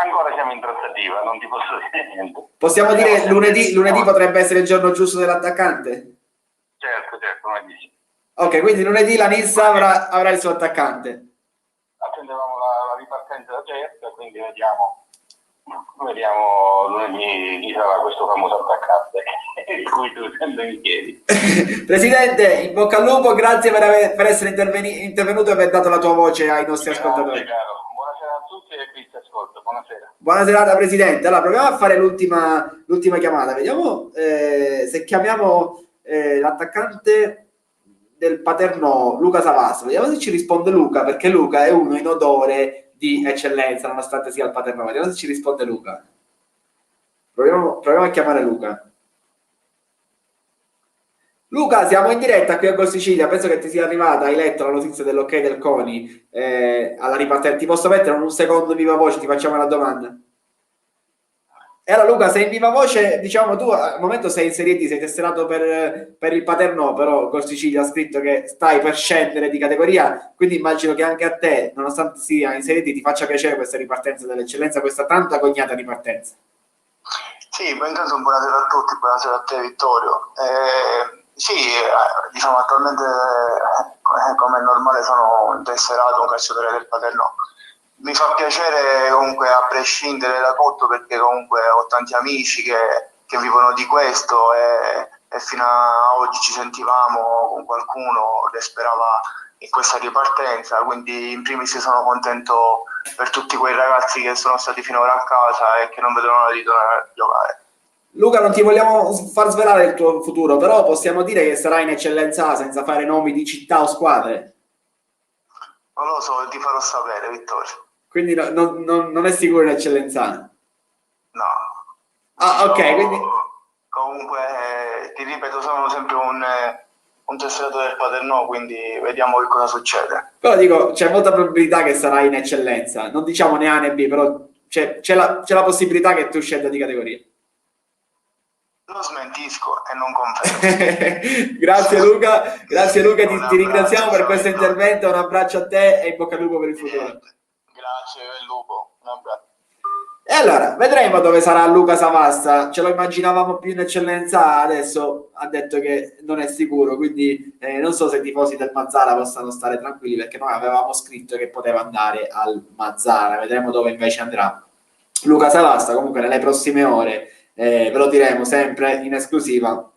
Ancora siamo in trattativa, non ti posso dire niente. Possiamo dire lunedì potrebbe essere il giorno giusto dell'attaccante? Certo, lunedì sì. Ok, quindi lunedì la Nissa avrà il suo attaccante. Attendevamo la ripartenza da certa, quindi vediamo lunedì chi sarà questo famoso attaccante di cui tu sempre mi chiedi. Presidente, in bocca al lupo, grazie per essere intervenuto e aver dato la tua voce ai nostri ascoltatori. Caro. Buonasera a tutti e chi ti ascolta, buonasera. Buona serata, Presidente. Allora, proviamo a fare l'ultima chiamata. Vediamo se chiamiamo l'attaccante del Paternò, Luca Savastro. Vediamo se ci risponde Luca, perché Luca è uno in odore di eccellenza, nonostante sia al Paternò. Vediamo se ci risponde Luca. Proviamo a chiamare Luca. Luca, siamo in diretta qui a Gol Sicilia, penso che ti sia arrivata, hai letto la notizia dell'ok del CONI alla ripartenza. Ti posso mettere un secondo in viva voce, ti facciamo una domanda. E allora Luca, sei in viva voce, diciamo tu al momento sei in Serie D, sei tesserato per il Paternò, però Gol Sicilia ha scritto che stai per scendere di categoria, quindi immagino che anche a te, nonostante sia in Serie D, ti faccia piacere questa ripartenza dell'eccellenza, questa tanto agognata ripartenza. Sì, intanto buonasera a tutti, buonasera a te Vittorio. Sì, diciamo attualmente come è normale sono un tesserato, un calciatore del Paternò. Mi fa piacere comunque a prescindere da tutto, perché comunque ho tanti amici che vivono di questo e fino a oggi ci sentivamo con qualcuno che sperava in questa ripartenza, quindi in primis sono contento per tutti quei ragazzi che sono stati finora a casa e che non vedono l'ora di tornare a giocare. Luca, non ti vogliamo far svelare il tuo futuro, però possiamo dire che sarai in eccellenza A senza fare nomi di città o squadre. Non lo so, ti farò sapere, Vittorio. Quindi non è sicuro in eccellenza A? No. Ah, ok, quindi... Comunque, ti ripeto, sono sempre un tesserato del Paternò, quindi vediamo che cosa succede. Però dico, c'è molta probabilità che sarai in eccellenza. Non diciamo né A né B, però c'è la possibilità che tu scenda di categoria. Lo smentisco e non confermo. Grazie Luca, ti ringraziamo per questo intervento, un abbraccio a te e in bocca al lupo per il futuro. Grazie del lupo, un abbraccio. E allora, vedremo dove sarà Luca Savasta, ce lo immaginavamo più in eccellenza, adesso ha detto che non è sicuro, quindi non so se i tifosi del Mazzara possano stare tranquilli, perché noi avevamo scritto che poteva andare al Mazzara, vedremo dove invece andrà Luca Savasta. Comunque nelle prossime ore ve lo diremo sempre in esclusiva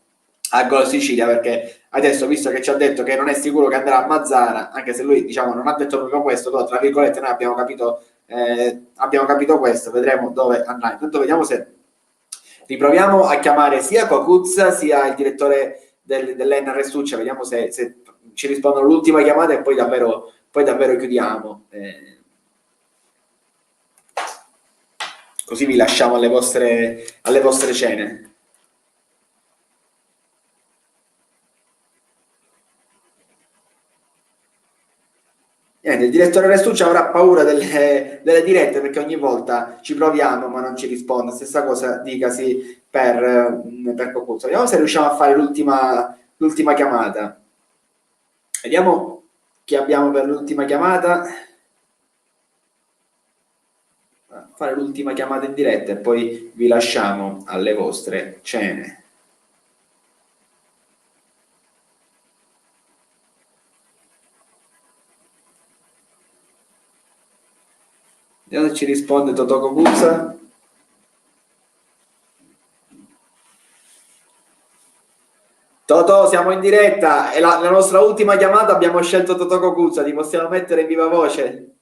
a Gol Sicilia, perché adesso, visto che ci ha detto che non è sicuro che andrà a Mazzara, anche se lui diciamo non ha detto proprio questo, però tra virgolette noi abbiamo capito questo, vedremo dove andrà. Intanto vediamo se riproviamo a chiamare sia Cocuzza sia il direttore dell'Enna Restuccia, vediamo se ci rispondono l'ultima chiamata e poi davvero chiudiamo. così vi lasciamo alle vostre cene. Niente, il direttore Restucci avrà paura delle dirette perché ogni volta ci proviamo ma non ci risponde. Stessa cosa dicasi per Cocuzzo. Vediamo se riusciamo a fare l'ultima chiamata. Vediamo chi abbiamo per l'ultima chiamata. Fare l'ultima chiamata in diretta e poi vi lasciamo alle vostre cene. Vediamo se ci risponde Totò Cocuzza. Totò, siamo in diretta, è la nostra ultima chiamata, abbiamo scelto Totò Cocuzza, ti possiamo mettere in viva voce?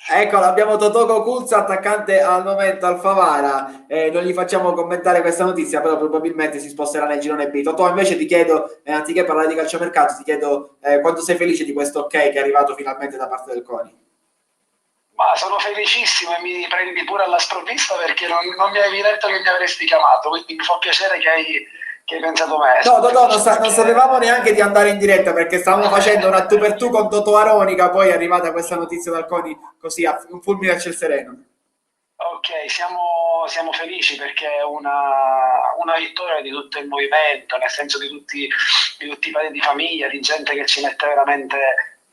Eccola, abbiamo Totò Cocuzza, attaccante al momento al Favara, non gli facciamo commentare questa notizia, però probabilmente si sposterà nel girone B. Totò, invece ti chiedo, anziché parlare di calciomercato, ti chiedo quanto sei felice di questo ok che è arrivato finalmente da parte del CONI? Ma sono felicissimo e mi prendi pure alla sprovvista perché non mi avevi detto che mi avresti chiamato, quindi mi fa piacere che hai pensato me. No, Totò, non sapevamo neanche di andare in diretta perché stavamo facendo una tu per tu con Totò Aronica, poi è arrivata questa notizia dal CONI così, un fulmine a ciel sereno. Ok, siamo felici perché è una vittoria di tutto il movimento, nel senso di tutti i padri di famiglia, di gente che ci mette veramente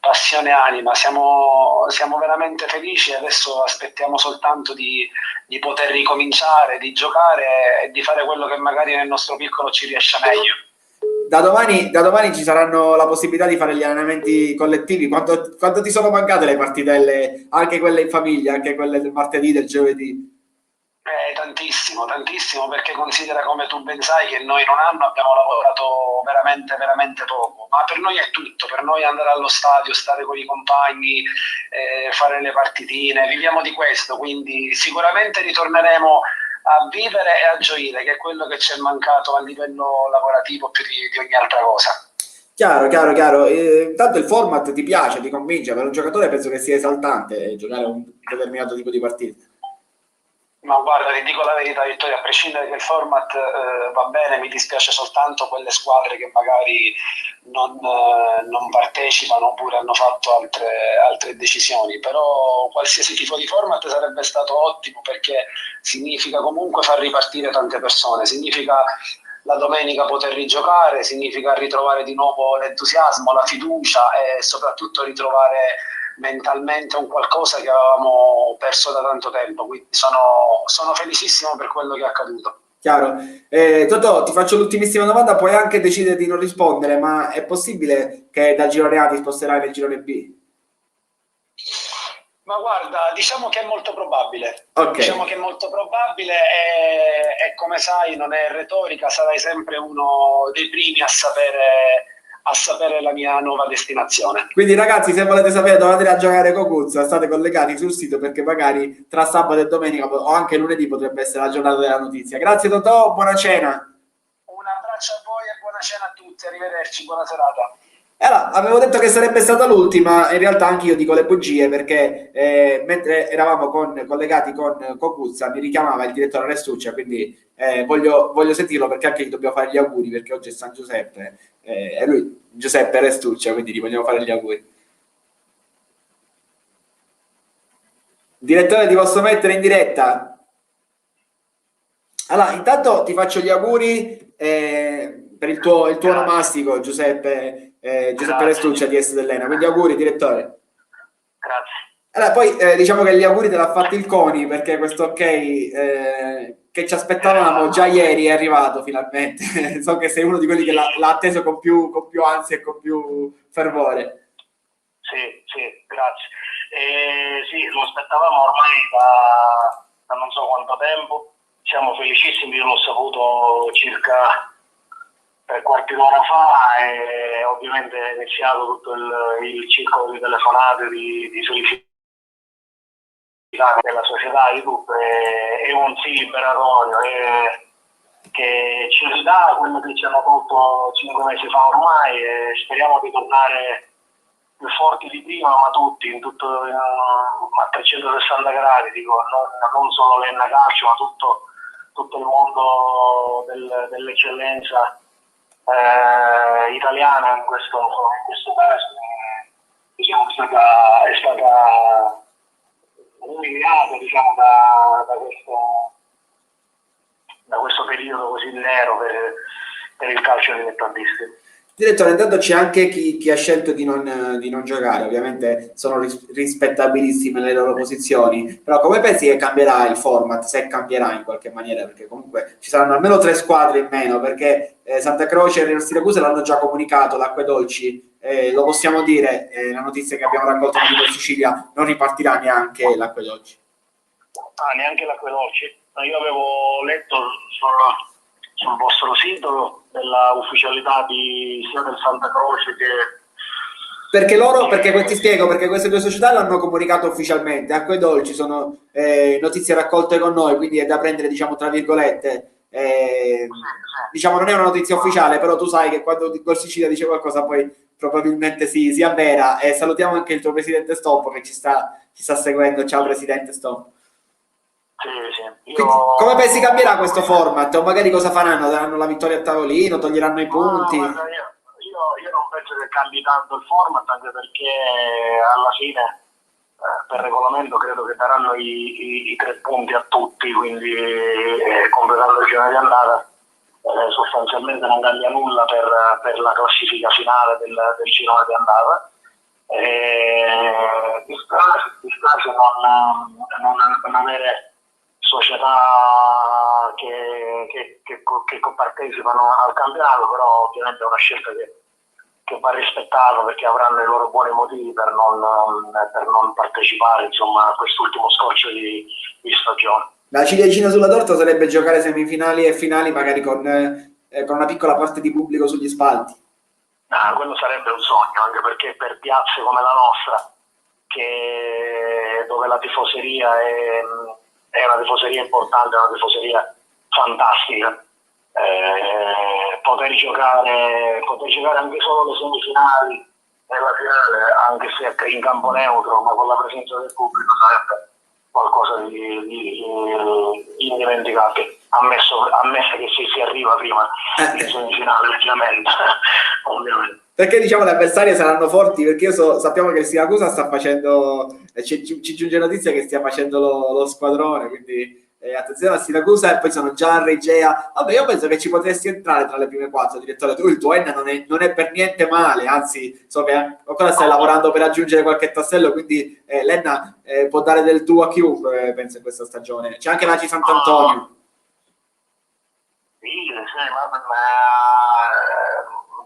passione e anima. Siamo veramente felici e adesso aspettiamo soltanto di poter ricominciare, di giocare e di fare quello che magari nel nostro piccolo ci riesce meglio. Da domani ci saranno la possibilità di fare gli allenamenti collettivi. Quanto ti sono mancate le partitelle, anche quelle in famiglia, anche quelle del martedì, del giovedì? Tantissimo, perché considera, come tu ben sai, che noi in un anno abbiamo lavorato veramente, veramente poco, ma per noi è tutto, per noi andare allo stadio, stare con i compagni, fare le partitine, viviamo di questo, quindi sicuramente ritorneremo a vivere e a gioire, che è quello che ci è mancato a livello lavorativo più di ogni altra cosa. Chiaro. Intanto il format ti piace, ti convince, per un giocatore penso che sia esaltante giocare un determinato tipo di partita. Ma guarda, ti dico la verità, Vittorio, a prescindere che il format va bene, mi dispiace soltanto quelle squadre che magari non partecipano oppure hanno fatto altre decisioni, però qualsiasi tipo di format sarebbe stato ottimo perché significa comunque far ripartire tante persone, significa la domenica poter rigiocare, significa ritrovare di nuovo l'entusiasmo, la fiducia e soprattutto ritrovare mentalmente un qualcosa che avevamo perso da tanto tempo, quindi sono felicissimo per quello che è accaduto. Chiaro. Totò, ti faccio l'ultimissima domanda, puoi anche decidere di non rispondere, ma è possibile che dal girone A ti sposterai nel girone B? Ma guarda, diciamo che è molto probabile. Okay. Diciamo che è molto probabile e come sai non è retorica, sarai sempre uno dei primi a sapere la mia nuova destinazione. Quindi ragazzi, se volete sapere dove andare a giocare Cocuzza, state collegati sul sito perché magari tra sabato e domenica o anche lunedì potrebbe essere la giornata della notizia. Grazie Totò, buona cena. Un abbraccio a voi e buona cena a tutti, arrivederci, buona serata. Allora, avevo detto che sarebbe stata l'ultima, in realtà anche io dico le bugie perché mentre eravamo collegati con Cocuzza mi richiamava il direttore Restuccia, quindi voglio sentirlo perché anche gli dobbiamo fare gli auguri perché oggi è San Giuseppe e lui Giuseppe Restuccia, quindi gli vogliamo fare gli auguri. Direttore, ti posso mettere in diretta? Allora, intanto ti faccio gli auguri per il tuo onomastico Giuseppe Restuccia di S dell'Ena, quindi auguri direttore. Grazie. Allora, poi diciamo che gli auguri te l'ha fatti il CONI perché questo ok che ci aspettavamo già ieri è arrivato finalmente. So che sei uno di quelli che l'ha atteso con più ansia e con più fervore. Sì, grazie. Sì, lo aspettavamo ormai da non so quanto tempo, siamo felicissimi, io l'ho saputo circa 3/4 d'ora fa e ovviamente è iniziato tutto il circolo di telefonate, di sollecitazioni della società, di tutto, è un sì liberatorio che ci ridà quello che ci hanno tolto 5 mesi fa ormai e speriamo di tornare più forti di prima, ma tutti, a 360 gradi, dico, non solo l'Enna Calcio, ma tutto il mondo dell'eccellenza italiana in questo caso, diciamo, è stata umiliata, diciamo, da questo periodo così nero per il calcio dilettantistico. Direttore, intanto c'è anche chi ha scelto di non giocare, ovviamente sono rispettabilissime le loro posizioni, però come pensi che cambierà il format, se cambierà in qualche maniera? Perché comunque ci saranno almeno 3 squadre in meno, perché Santa Croce e Siracusa l'hanno già comunicato, l'Acquedolci, lo possiamo dire, la notizia che abbiamo raccolto in Sicilia, non ripartirà neanche l'Acquedolci. Neanche l'Acquedolci. Io avevo letto sul vostro sito della ufficialità sia del Santa Croce che... Perché ti spiego, perché queste 2 società l'hanno comunicato ufficialmente, Acquedolci sono notizie raccolte con noi, quindi è da prendere, diciamo, tra virgolette, diciamo non è una notizia ufficiale, però tu sai che quando Gol Sicilia dice qualcosa poi probabilmente si avvera, e salutiamo anche il tuo presidente Stompo che ci sta seguendo. Ciao presidente Stompo. Sì. Come pensi cambierà questo format? O magari cosa faranno? Daranno la vittoria a tavolino, toglieranno i punti? Guarda, io non penso che cambi tanto il format, anche perché alla fine per regolamento credo che daranno i 3 punti a tutti, quindi completando il girone di andata sostanzialmente non cambia nulla per la classifica finale del girone di andata. Dispiace non avere società che partecipano al campionato, però ovviamente è una scelta che va rispettata, perché avranno i loro buoni motivi per non partecipare, insomma, a quest'ultimo scorcio di stagione. La ciliegina sulla torta sarebbe giocare semifinali e finali magari con una piccola parte di pubblico sugli spalti. Quello sarebbe un sogno, anche perché per piazze come la nostra, dove la tifoseria è una tifoseria importante, è una tifoseria fantastica, poter giocare anche solo le semifinali e la finale, anche se in campo neutro, ma con la presenza del pubblico, sarebbe qualcosa di indimenticabile, ammesso che si arriva prima in semifinale, ovviamente. Perché diciamo le avversarie saranno forti, perché sappiamo che il Siracusa sta facendo, ci giunge notizia che stia facendo lo squadrone, quindi attenzione a Siracusa, e poi sono già a Regea. Vabbè, io penso che ci potresti entrare tra le prime 4, direttore. Tu il tuo Enna non è per niente male, anzi so che ancora stai lavorando per aggiungere qualche tassello, quindi l'Enna può dare del tuo a chiunque, penso, in questa stagione. C'è anche l'Aci Sant'Antonio. Sì, ma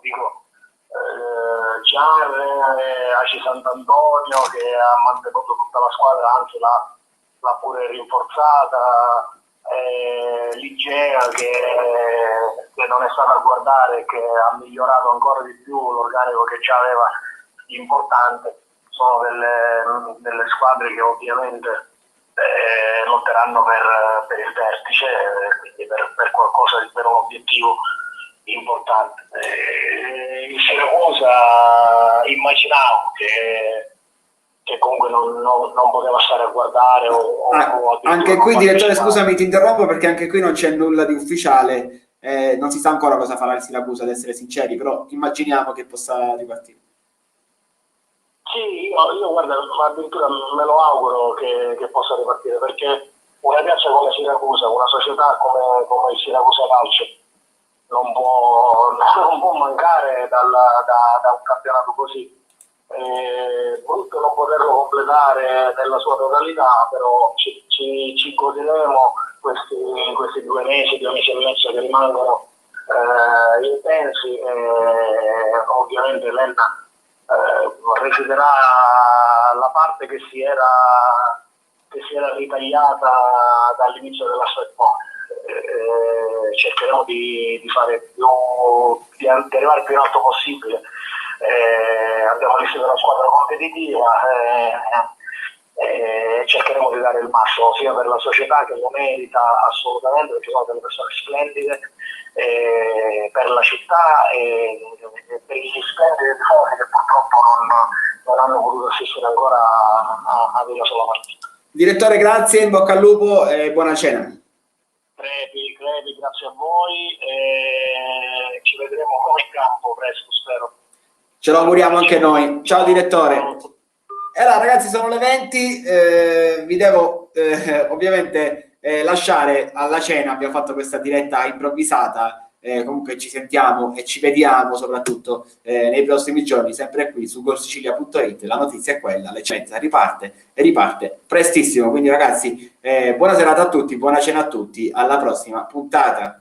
dico, già Aci Sant'Antonio, che ha mantenuto tutta la squadra, anzi l'ha pure rinforzata, Ligea che non è stata a guardare, che ha migliorato ancora di più l'organico che già aveva importante. Sono delle squadre che ovviamente lotteranno per il vertice, quindi per qualcosa, per un obiettivo importante. Il Siracusa immaginavo che comunque non poteva stare a guardare anche qui, direttore, scusami, ti interrompo, perché anche qui non c'è nulla di ufficiale, non si sa ancora cosa farà il Siracusa, ad essere sinceri, però immaginiamo che possa ripartire. Sì, io guarda, addirittura me lo auguro che possa ripartire, perché una piazza come Siracusa, una società come il Siracusa Calcio, non può mancare da un campionato così. Brutto non poterlo completare nella sua totalità, però ci goderemo questi 2 mesi e mezzo che rimangono intensi. Ovviamente l'Enna reciterà la parte che si era ritagliata dall'inizio della stagione. Cercheremo di arrivare più in alto possibile. Abbiamo visto una squadra competitiva, cercheremo di dare il massimo sia per la società, che lo merita assolutamente, perché sono delle persone splendide, per la città e per gli splendidi tifosi che purtroppo non direttore, grazie, in bocca al lupo e buona cena. Crepi, grazie a voi e ci vedremo in campo presto, spero. Ce lo auguriamo anche noi. Ciao direttore. E allora ragazzi, sono le 20, vi devo ovviamente lasciare alla cena. Abbiamo fatto questa diretta improvvisata, comunque ci sentiamo e ci vediamo soprattutto nei prossimi giorni, sempre qui su golsicilia.it. La notizia è quella, l'eccellenza riparte e riparte prestissimo, quindi ragazzi buona serata a tutti, buona cena a tutti, alla prossima puntata.